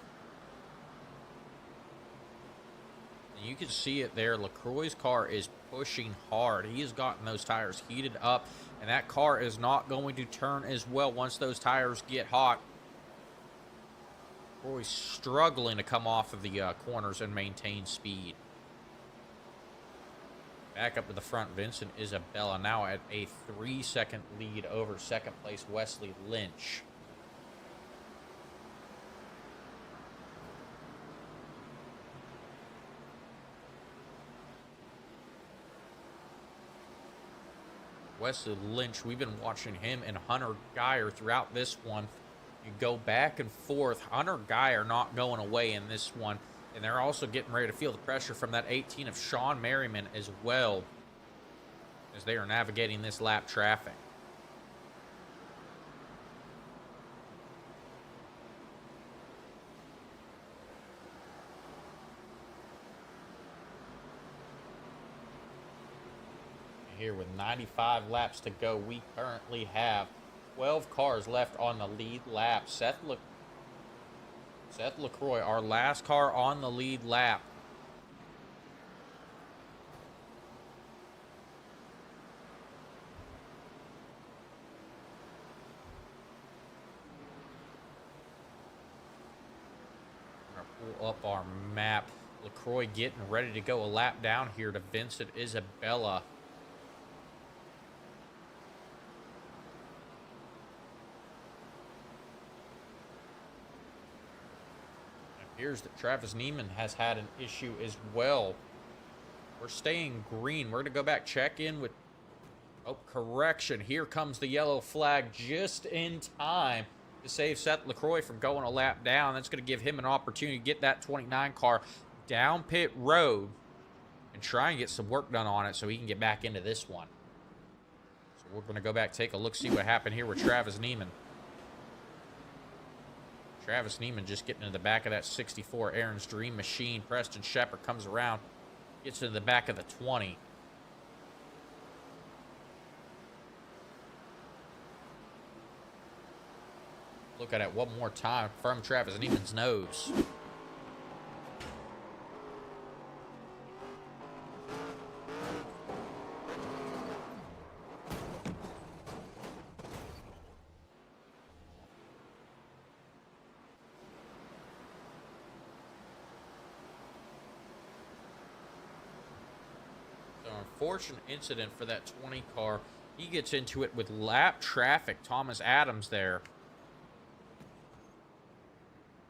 And you can see it there. LaCroix's car is pushing hard. He has gotten those tires heated up, and that car is not going to turn as well once those tires get hot. LaCroix's struggling to come off of the corners and maintain speed. Back up to the front, Vincent Isabella now at a 3-second lead over second place Wesley Lynch. Wesley Lynch, we've been watching him and Hunter Geyer throughout this one. You go back and forth. Hunter Geyer not going away in this one. And they're also getting ready to feel the pressure from that 18 of Sean Merriman as well, as they are navigating this lap traffic. Here with 95 laps to go, we currently have 12 cars left on the lead lap. Seth LaCroix, our last car on the lead lap. I'm going to pull up our map. LaCroix getting ready to go a lap down here to Vincent Isabella. Here's that Travis Neiman has had an issue as well. We're staying green. We're going to go back, check in with... Oh, correction. Here comes the yellow flag just in time to save Seth LaCroix from going a lap down. That's going to give him an opportunity to get that 29 car down pit road and try and get some work done on it so he can get back into this one. So we're going to go back, take a look, see what happened here with Travis Neiman. Travis Neiman just getting into the back of that 64 Aaron's Dream Machine. Preston Shepard comes around, gets into the back of the 20. Look at it one more time from Travis Neiman's nose. Unfortunate incident for that 20 car. He gets into it with lap traffic. Thomas Adams there.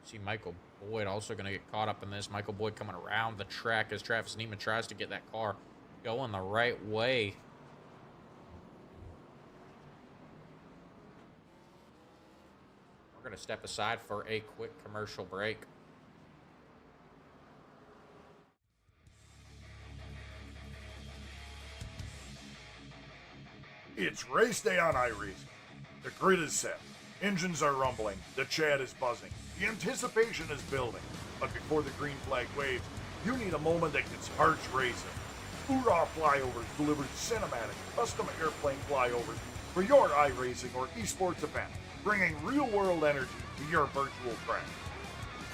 See Michael Boyd also going to get caught up in this. Michael Boyd coming around the track as Travis Neiman tries to get that car going the right way. We're going to step aside for a quick commercial break. It's race day on iRacing. The grid is set. Engines are rumbling. The chat is buzzing. The anticipation is building. But before the green flag waves, you need a moment that gets hearts racing. Hoorah Flyovers delivers cinematic, custom airplane flyovers for your iRacing or esports event, bringing real-world energy to your virtual track.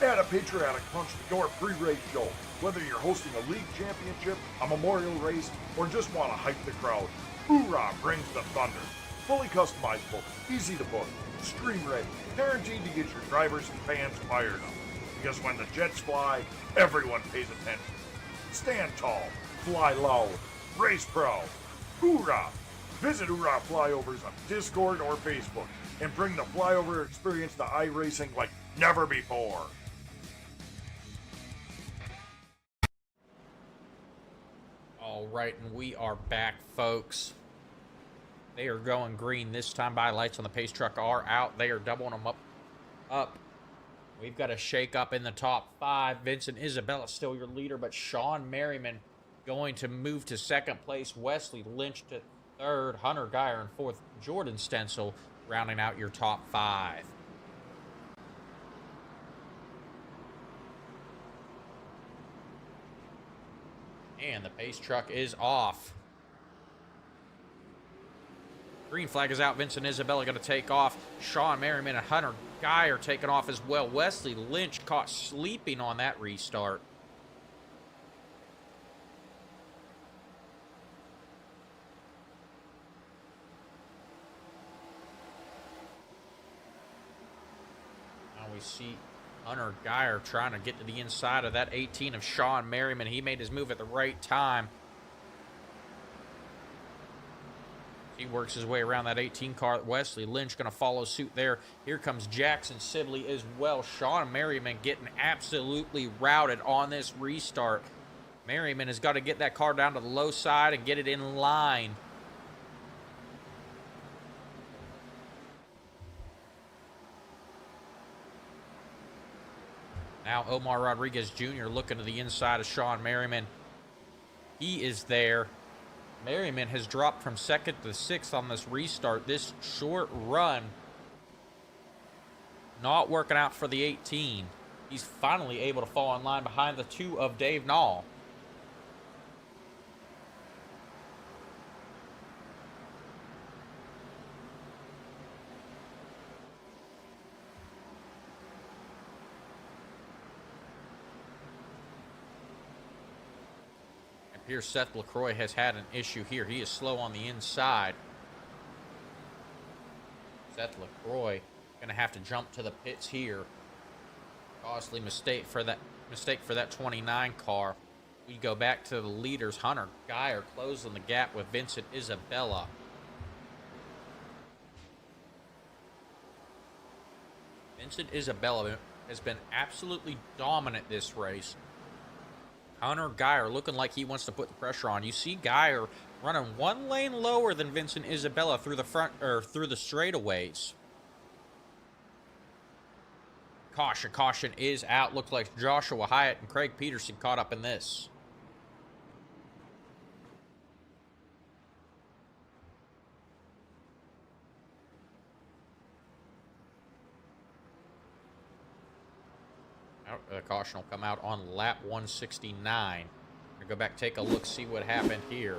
Add a patriotic punch to your pre-race show Whether you're hosting a league championship, a memorial race, or just want to hype the crowd, Hoorah brings the thunder. Fully customizable, easy to book, stream ready, guaranteed to get your drivers and fans fired up. Because when the jets fly, everyone pays attention. Stand tall, fly low, race proud. Hoorah! Visit Hoorah Flyovers on Discord or Facebook and bring the flyover experience to iRacing like never before. All right, and we are back, folks. They are going green this time by. Lights on the pace truck are out. They are doubling them up. We've got a shake up in the top 5. Vincent Isabella still your leader, but Sean Merriman going to move to second place. Wesley Lynch to third. Hunter Geyer in fourth. Jordan Stencil rounding out your top 5. And the pace truck is off. Green flag is out. Vincent Isabella going to take off. Sean Merriman and Hunter Guy are taking off as well. Wesley Lynch caught sleeping on that restart. Now we see Hunter Geyer trying to get to the inside of that 18 of Sean Merriman. He made his move at the right time. He works his way around that 18 car. Wesley Lynch going to follow suit there. Here comes Jackson Sibley as well. Sean Merriman getting absolutely routed on this restart. Merriman has got to get that car down to the low side and get it in line. Now Omar Rodriguez Jr. looking to the inside of Sean Merriman. He is there. Merriman has dropped from second to sixth on this restart. This short run not working out for the 18. He's finally able to fall in line behind the 2 of Dave Nall. Here, Seth LaCroix has had an issue here. He is slow on the inside. Seth LaCroix going to have to jump to the pits here. Costly mistake for that 29 car. We go back to the leaders. Hunter Geyer closing the gap with Vincent Isabella. Vincent Isabella has been absolutely dominant this race. Hunter Geyer looking like he wants to put the pressure on. You see Geyer running 1 lane lower than Vincent Isabella through the front or through the straightaways. Caution is out. Looks like Joshua Hyatt and Craig Peterson caught up in this. The caution will come out on lap 169. We'll go back, take a look, see what happened here.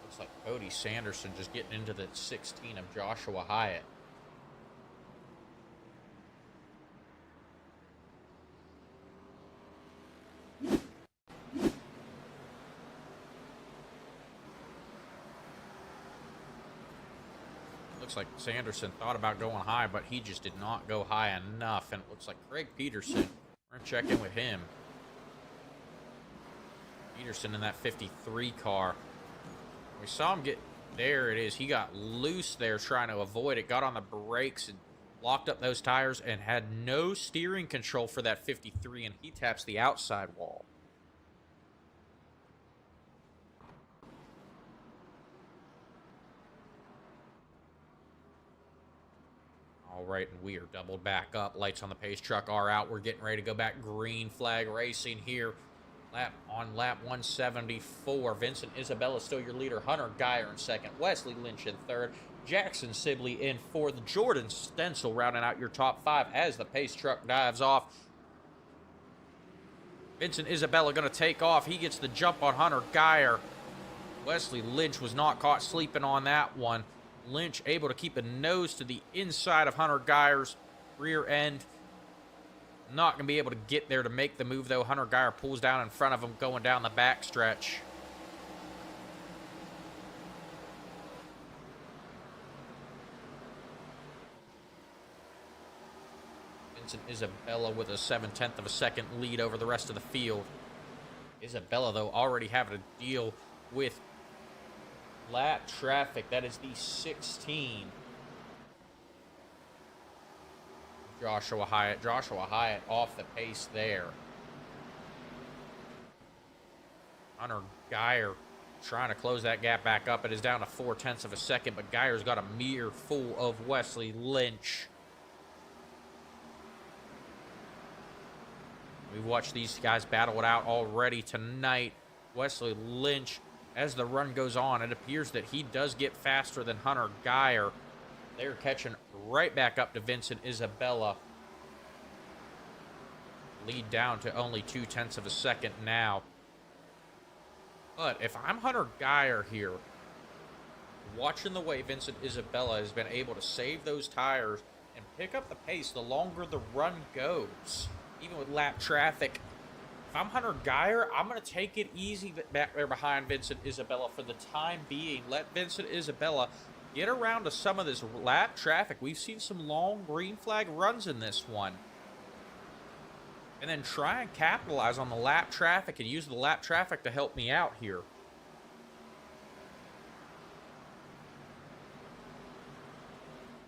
Looks like Cody Sanderson just getting into the 16 of Joshua Hyatt. Looks like Sanderson thought about going high, but he just did not go high enough. And it looks like Craig Peterson, we're going to check in with him. Peterson in that 53 car. We saw him get, there it is. He got loose there trying to avoid it, got on the brakes and locked up those tires and had no steering control for that 53, and he taps the outside wall. All right, and we are doubled back up. Lights on the pace truck are out. We're getting ready to go back. Green flag racing here. On lap 174. Vincent Isabella still your leader. Hunter Geyer in second. Wesley Lynch in third. Jackson Sibley in fourth. Jordan Stencil rounding out your top 5 as the pace truck dives off. Vincent Isabella going to take off. He gets the jump on Hunter Geyer. Wesley Lynch was not caught sleeping on that one. Lynch able to keep a nose to the inside of Hunter Geyer's rear end. Not going to be able to get there to make the move, though. Hunter Geyer pulls down in front of him going down the backstretch. Vincent Isabella with a 7/10 of a second lead over the rest of the field. Isabella, though, already having to deal with lap traffic. That is the 16. Joshua Hyatt. Joshua Hyatt off the pace there. Hunter Geyer trying to close that gap back up. It is down to 4/10 of a second, but Geyer's got a mirror full of Wesley Lynch. We've watched these guys battle it out already tonight. Wesley Lynch, as the run goes on, it appears that he does get faster than Hunter Geyer. They're catching right back up to Vincent Isabella. Lead down to only 2/10 of a second now. But if I'm Hunter Geyer here, watching the way Vincent Isabella has been able to save those tires and pick up the pace the longer the run goes, even with lap traffic, if I'm Hunter Geyer, I'm going to take it easy back there behind Vincent Isabella for the time being. Let Vincent Isabella get around to some of this lap traffic. We've seen some long green flag runs in this one. And then try and capitalize on the lap traffic and use the lap traffic to help me out here.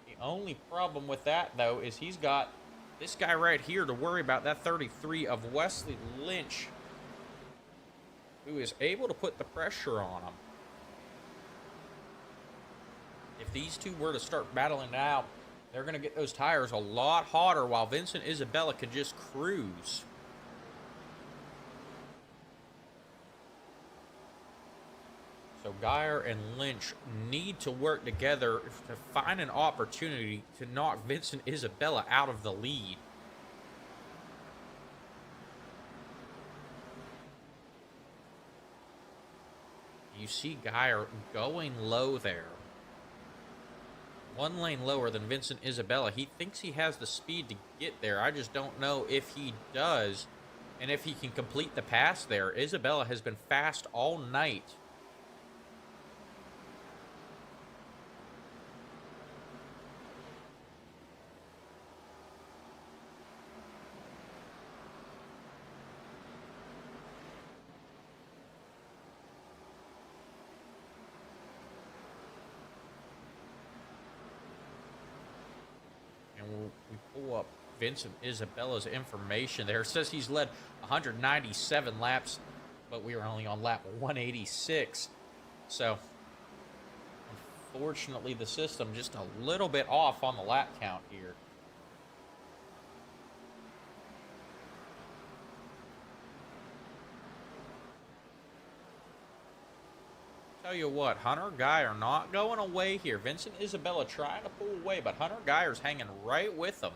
The only problem with that, though, is he's got this guy right here to worry about, that 33 of Wesley Lynch, who is able to put the pressure on him. If these two were to start battling out, they're going to get those tires a lot hotter while Vincent Isabella can just cruise. So Geyer and Lynch need to work together to find an opportunity to knock Vincent Isabella out of the lead. You see Geyer going low there. One lane lower than Vincent Isabella. He thinks he has the speed to get there. I just don't know if he does and if he can complete the pass there. Isabella has been fast all night. We pull up Vincent Isabella's information there. It says he's led 197 laps, but we were only on lap 186. So, unfortunately, the system just a little bit off on the lap count here. Tell you what, Hunter Geyer not going away here. Vincent Isabella trying to pull away, but Hunter Geyer's hanging right with him.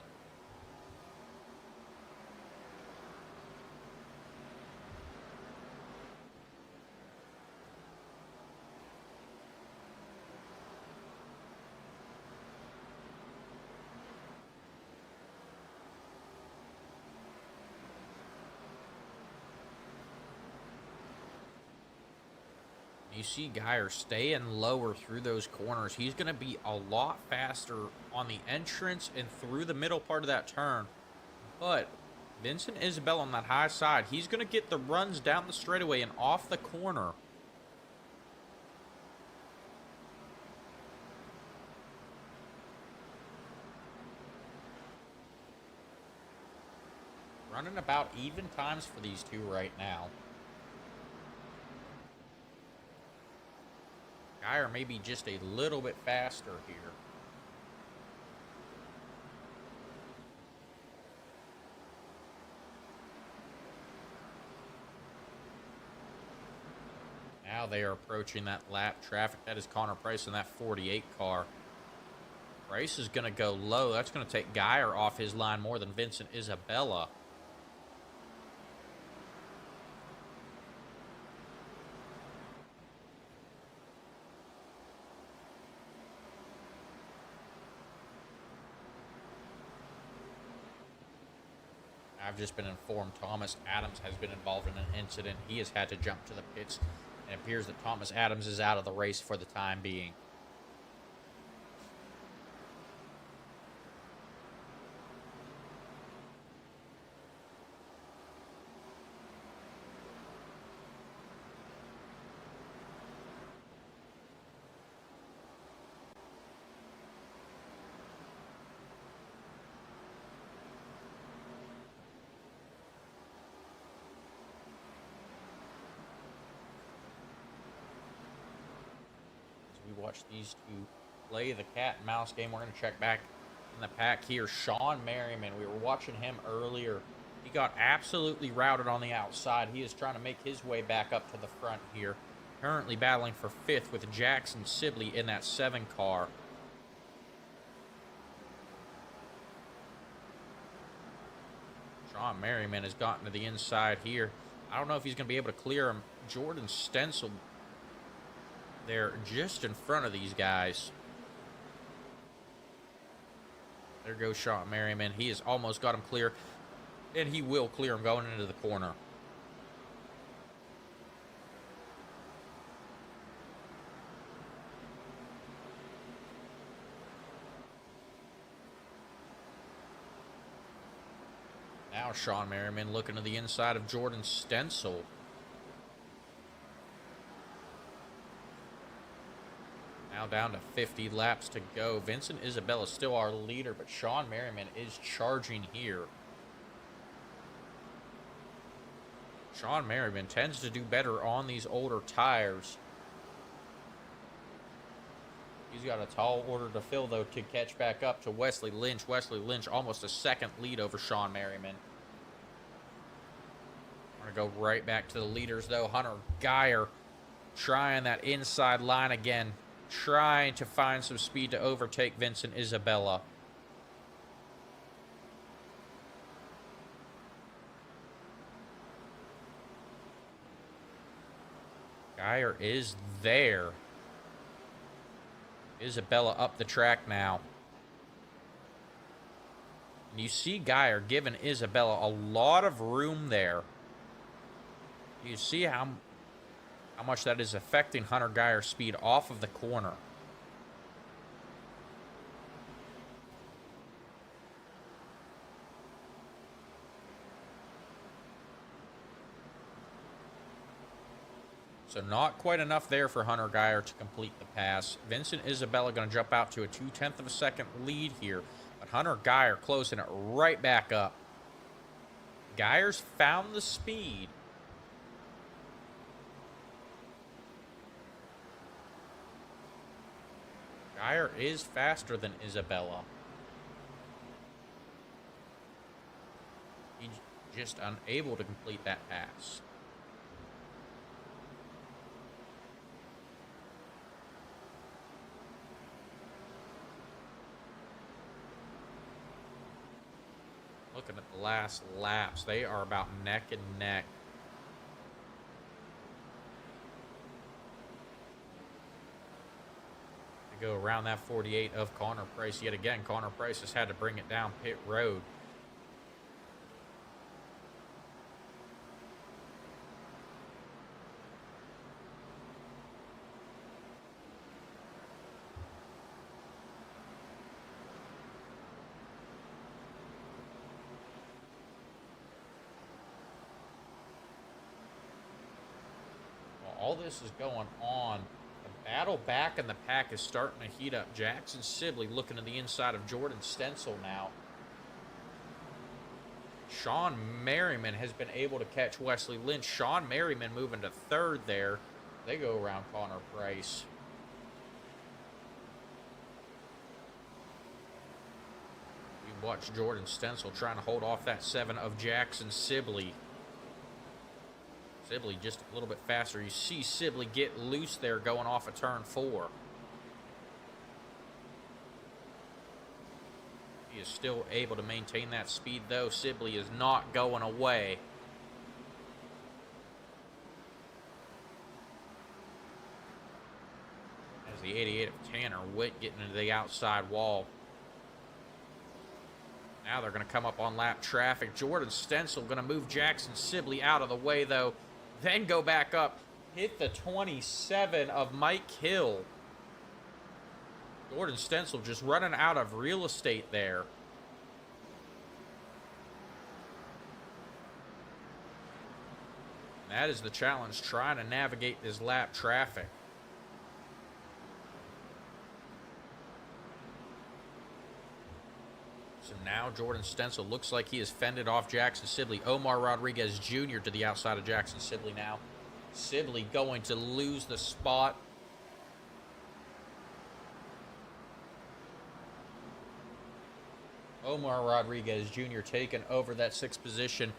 You see Geyer staying lower through those corners. He's going to be a lot faster on the entrance and through the middle part of that turn. But Vincent Isabella on that high side, he's going to get the runs down the straightaway and off the corner. Running about even times for these two right now. Geyer may be just a little bit faster here. Now they are approaching that lap traffic. That is Connor Price in that 48 car. Price is going to go low. That's going to take Geyer off his line more than Vincent Isabella. I've just been informed Thomas Adams has been involved in an incident. He has had to jump to the pits. And it appears that Thomas Adams is out of the race for the time being. We watch these two play the cat and mouse game. We're going to check back in the pack here. Sean Merriman, we were watching him earlier. He got absolutely routed on the outside. He is trying to make his way back up to the front here. Currently battling for 5th with Jackson Sibley in that 7 car. Sean Merriman has gotten to the inside here. I don't know if he's going to be able to clear him. Jordan Stencil there just in front of these guys. There goes Sean Merriman. He has almost got him clear, and he will clear him going into the corner. Now Sean Merriman looking to the inside of Jordan Stencil. Now down to 50 laps to go. Vincent Isabella still our leader, but Sean Merriman is charging here. Sean Merriman tends to do better on these older tires. He's got a tall order to fill, though, to catch back up to Wesley Lynch. Wesley Lynch almost a second lead over Sean Merriman. We're going to go right back to the leaders, though. Hunter Geyer trying that inside line again. Trying to find some speed to overtake Vincent Isabella. Geyer is there. Isabella up the track now. And you see Geyer giving Isabella a lot of room there. You see how much that is affecting Hunter Geyer's speed off of the corner. So not quite enough there for Hunter Geyer to complete the pass. Vincent Isabella going to jump out to a 0.2 of a second lead here. But Hunter Geyer closing it right back up. Geyer's found the speed. Geyer is faster than Isabella. He's just unable to complete that pass. Looking at the last laps, they are about neck and neck. To go around that 48 of Connor Price. Yet again, Connor Price has had to bring it down pit road. All this is going on. The battle back in the pack is starting to heat up. Jackson Sibley looking to the inside of Jordan Stencil now. Sean Merriman has been able to catch Wesley Lynch. Sean Merriman moving to 3rd there. They go around Connor Price. We watch Jordan Stencil trying to hold off that 7 of Jackson Sibley. Sibley just a little bit faster. You see Sibley get loose there going off of turn 4. He is still able to maintain that speed, though. Sibley is not going away. As the 88 of Tanner Witt getting into the outside wall. Now they're going to come up on lap traffic. Jordan Stencil going to move Jackson Sibley out of the way, though. Then go back up. Hit the 27 of Mike Hill. Jordan Stencil just running out of real estate there. And that is the challenge, trying to navigate this lap traffic. So now Jordan Stencil looks like he has fended off Jackson Sibley. Omar Rodriguez Jr. to the outside of Jackson Sibley now. Sibley going to lose the spot. Omar Rodriguez Jr. taking over that 6th position.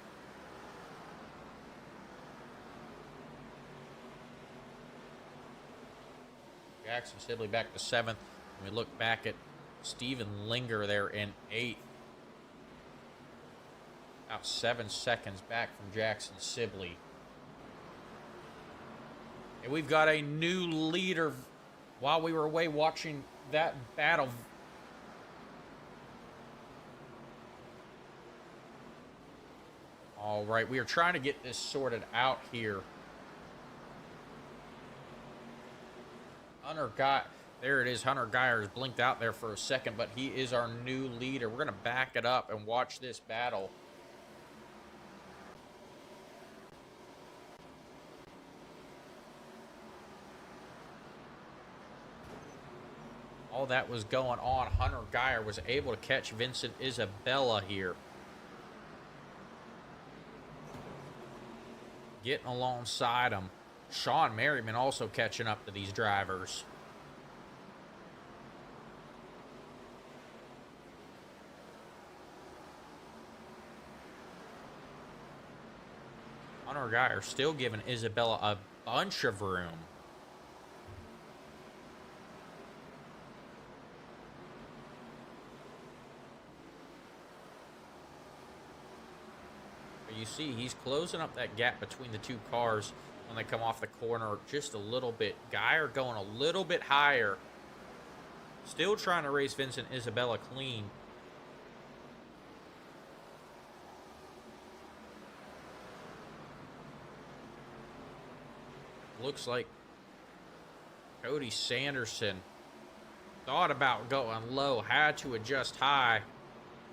Jackson Sibley back to 7th. And we look back at Steven Linger there in 8th. About 7 seconds back from Jackson Sibley. And we've got a new leader while we were away watching that battle. All right, we are trying to get this sorted out here. Hunter got, there it is. Hunter Geyer has blinked out there for a second, but he is our new leader. We're going to back it up and watch this battle. All that was going on, Hunter Geyer was able to catch Vincent Isabella here. Getting alongside him. Sean Merriman also catching up to these drivers. Hunter Geyer still giving Isabella a bunch of room. You see, he's closing up that gap between the 2 cars when they come off the corner just a little bit. Geyer going a little bit higher. Still trying to race Vincent Isabella clean. Looks like Cody Sanderson thought about going low, had to adjust high.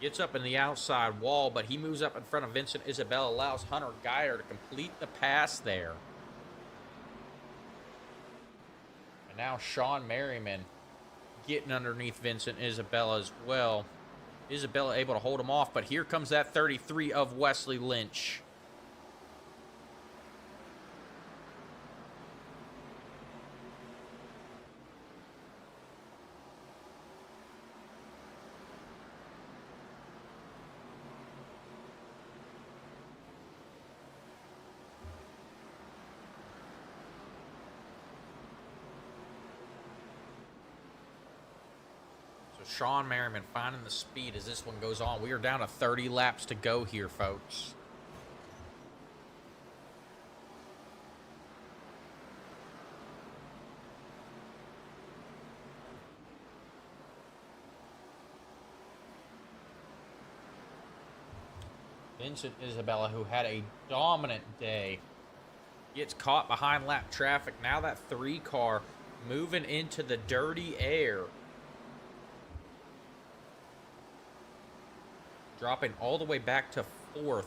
Gets up in the outside wall, but he moves up in front of Vincent Isabella, allows Hunter Geyer to complete the pass there. And now Sean Merriman getting underneath Vincent Isabella as well. Isabella able to hold him off, but here comes that 33 of Wesley Lynch. Sean Merriman finding the speed as this one goes on. We are down to 30 laps to go here, folks. Vincent Isabella, who had a dominant day, gets caught behind lap traffic. Now that 3 car moving into the dirty air. Dropping all the way back to 4th.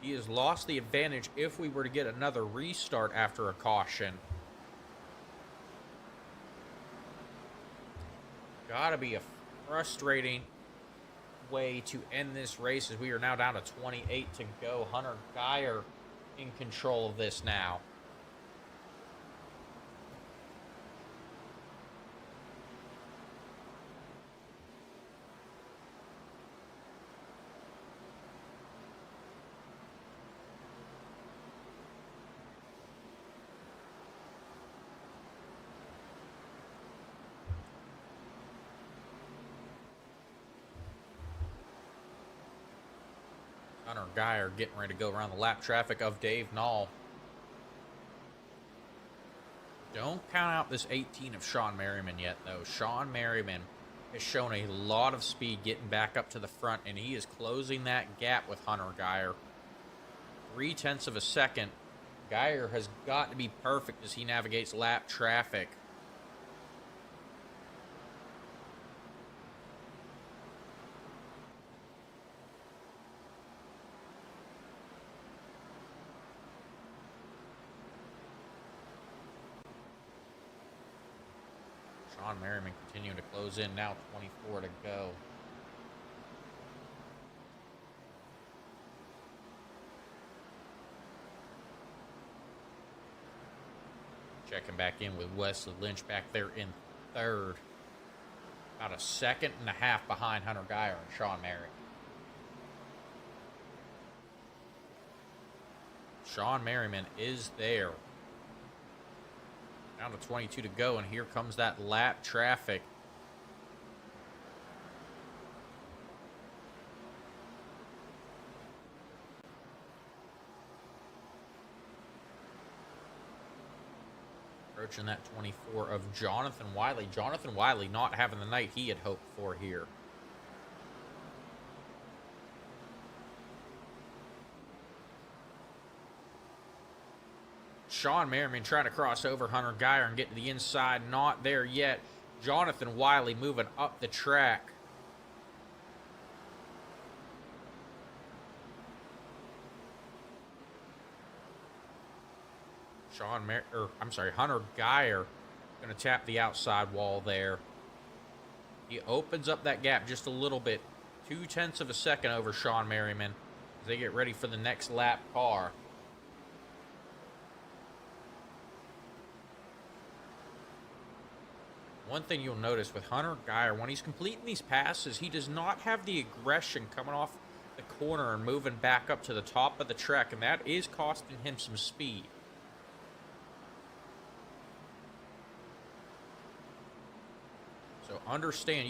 He has lost the advantage if we were to get another restart after a caution. Gotta be a frustrating way to end this race as we are now down to 28 to go. Hunter Geyer in control of this now. Hunter Geyer getting ready to go around the lap traffic of Dave Knoll. Don't count out this 18 of Sean Merriman yet, though. Sean Merriman has shown a lot of speed getting back up to the front, and he is closing that gap with Hunter Geyer. 0.3 of a second. Geyer has got to be perfect as he navigates lap traffic. Sean Merriman continuing to close in, now 24 to go. Checking back in with Wesley Lynch back there in third. About a 1.5 seconds behind Hunter Geyer and Sean Merriman. Sean Merriman is there. Down to 22 to go, and here comes that lap traffic. Approaching that 24 of Jonathan Wiley. Jonathan Wiley not having the night he had hoped for here. Sean Merriman trying to cross over Hunter Geyer and get to the inside. Not there yet. Jonathan Wiley moving up the track. Hunter Geyer going to tap the outside wall there. He opens up that gap just a little bit. 0.2 of a second over Sean Merriman as they get ready for the next lap car. One thing you'll notice with Hunter Geyer, when he's completing these passes, he does not have the aggression coming off the corner and moving back up to the top of the track, and that is costing him some speed. So understand,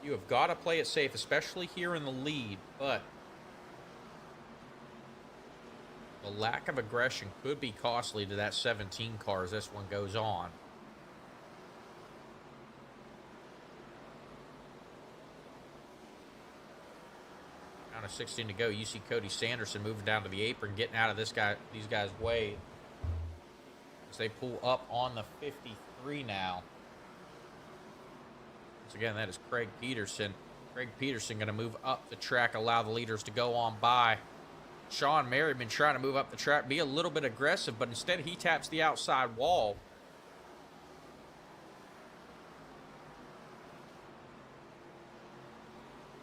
you have got to play it safe, especially here in the lead, but the lack of aggression could be costly to that 17 car as this one goes on. Down to 16 to go. You see Cody Sanderson moving down to the apron, getting out of these guys' way as they pull up on the 53 now. Once again, that is Craig Peterson. Craig Peterson going to move up the track, allow the leaders to go on by. Sean Merriman trying to move up the track, be a little bit aggressive, but instead he taps the outside wall.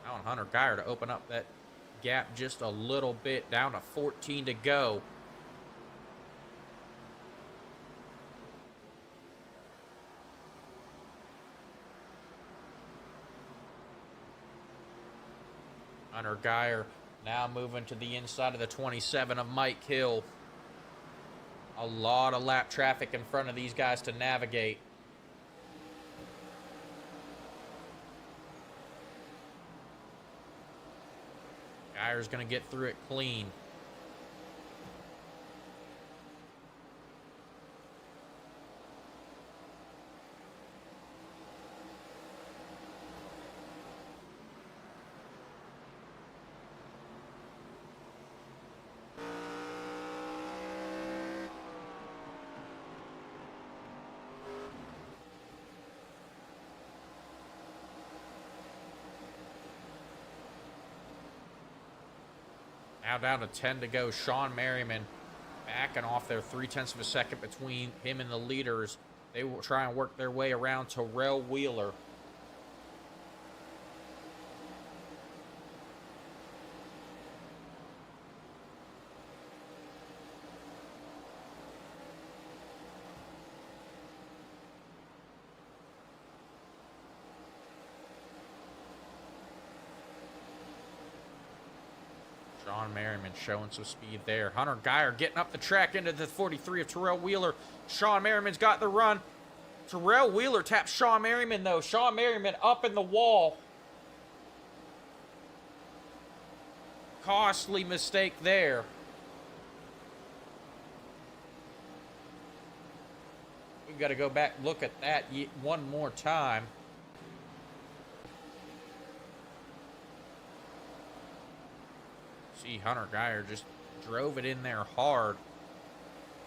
Now on Hunter Geyer to open up that gap just a little bit, down to 14 to go. Hunter Geyer now moving to the inside of the 27 of Mike Hill. A lot of lap traffic in front of these guys to navigate. Geyer's going to get through it clean. Now down to 10 to go. Sean Merriman backing off there, 0.3 of a second between him and the leaders. They will try and work their way around Terrell Wheeler. Sean Merriman showing some speed there. Hunter Geyer getting up the track into the 43 of Terrell Wheeler. Sean Merriman's got the run. Terrell Wheeler taps Sean Merriman, though. Sean Merriman up in the wall. Costly mistake there. We've got to go back and look at that one more time. See, Hunter Geyer just drove it in there hard.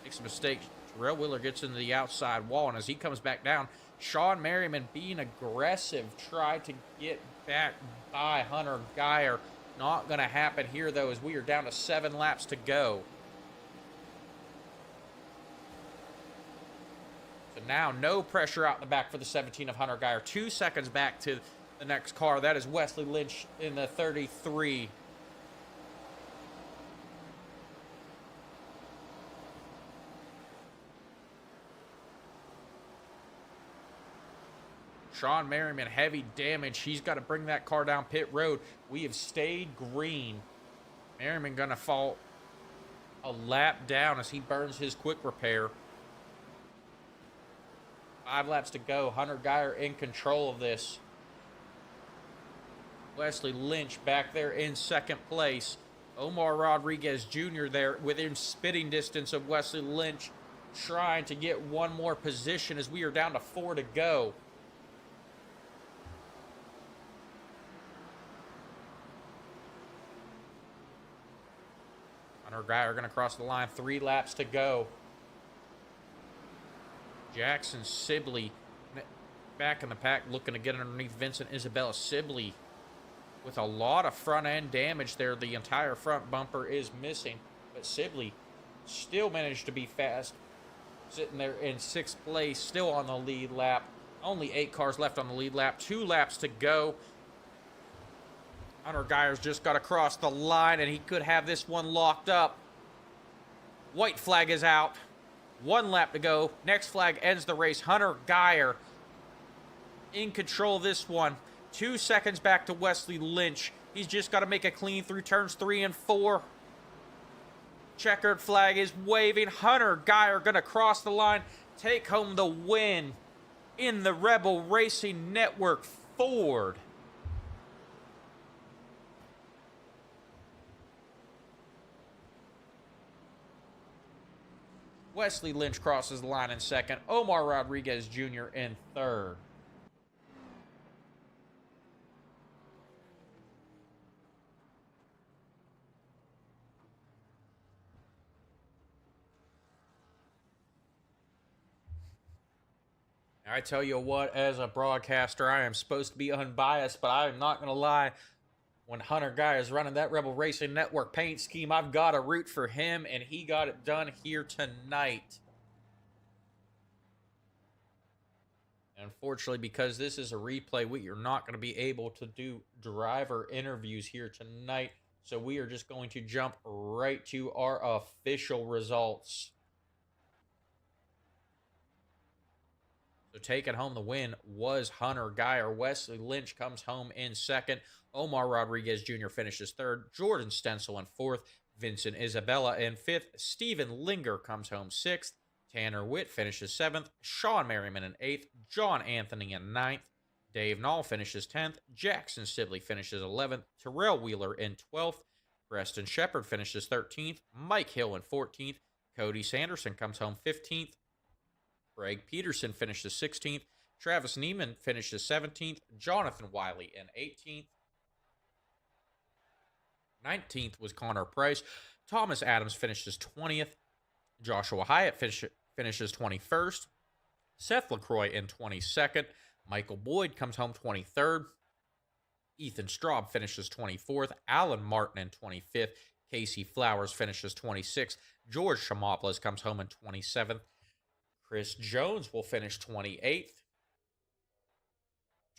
Makes a mistake. Terrell Wheeler gets into the outside wall, and as he comes back down, Sean Merriman, being aggressive, tried to get back by Hunter Geyer. Not going to happen here, though, as we are down to 7 laps to go. So now no pressure out in the back for the 17 of Hunter Geyer. 2 seconds back to the next car. That is Wesley Lynch in the 33. Sean Merriman, heavy damage. He's got to bring that car down pit road. We have stayed green. Merriman going to fall a lap down as he burns his quick repair. 5 laps to go. Hunter Geyer in control of this. Wesley Lynch back there in second place. Omar Rodriguez Jr. there within spitting distance of Wesley Lynch, trying to get one more position as we are down to 4 to go. Hunter Geyer going to cross the line. 3 laps to go. Jackson Sibley back in the pack, looking to get underneath Vincent Isabella. Sibley with a lot of front end damage there. The entire front bumper is missing, but Sibley still managed to be fast, sitting there in 6th place, still on the lead lap. Only 8 cars left on the lead lap. 2 laps to go. Hunter Geyer's just got to cross the line, and he could have this one locked up. White flag is out. 1 lap to go. Next flag ends the race. Hunter Geyer in control of this one. 2 seconds back to Wesley Lynch. He's just got to make a clean through turns 3 and 4. Checkered flag is waving. Hunter Geyer going to cross the line, take home the win in the Rebel Racing Network Ford. Wesley Lynch crosses the line in second. Omar Rodriguez Jr. in third. I tell you what, as a broadcaster, I am supposed to be unbiased, but I am not going to lie. When Hunter Geyer is running that Rebel Racing Network paint scheme, I've got to root for him, and he got it done here tonight. Unfortunately, because this is a replay, we are not going to be able to do driver interviews here tonight, so we are just going to jump right to our official results. So taking home the win was Hunter Geyer. Wesley Lynch comes home in second. Omar Rodriguez Jr. finishes third. Jordan Stencil in fourth. Vincent Isabella in fifth. Stephen Linger comes home sixth. Tanner Witt finishes seventh. Sean Merriman in eighth. John Anthony in ninth. Dave Knoll finishes 10th. Jackson Sibley finishes 11th. Terrell Wheeler in 12th. Preston Shepard finishes 13th. Mike Hill in 14th. Cody Sanderson comes home 15th. Greg Peterson finishes 16th. Travis Neiman finishes 17th. Jonathan Wiley in 18th. 19th was Connor Price. Thomas Adams finishes 20th. Joshua Hyatt finishes 21st. Seth LaCroix in 22nd. Michael Boyd comes home 23rd. Ethan Straub finishes 24th. Alan Martin in 25th. Casey Flowers finishes 26th. George Shamopoulos comes home in 27th. Chris Jones will finish 28th.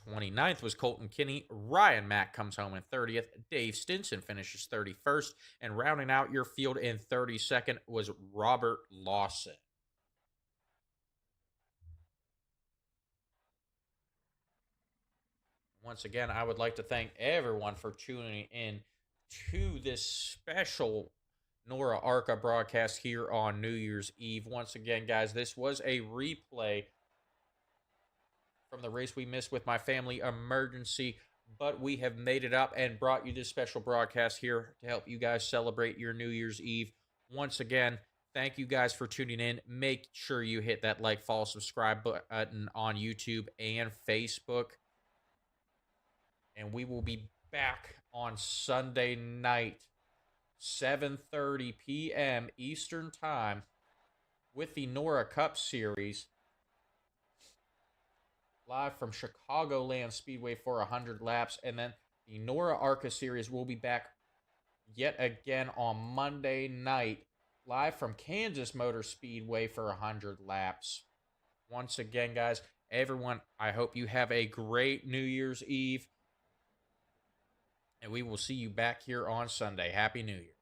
29th was Colton Kinney. Ryan Mack comes home in 30th. Dave Stinson finishes 31st. And rounding out your field in 32nd was Robert Lawson. Once again, I would like to thank everyone for tuning in to this special NORA ARCA broadcast here on New Year's Eve. Once again, guys, this was a replay from the race we missed with my family emergency, but we have made it up and brought you this special broadcast here to help you guys celebrate your New Year's Eve. Once again, thank you guys for tuning in. Make sure you hit that like, follow, subscribe button on YouTube and Facebook. And we will be back on Sunday night 7:30 p.m. Eastern Time with the NORA Cup Series live from Chicagoland Speedway for 100 laps. And then the NORA ARCA Series will be back yet again on Monday night live from Kansas Motor Speedway for 100 laps. Once again, guys, everyone, I hope you have a great New Year's Eve. And we will see you back here on Sunday. Happy New Year.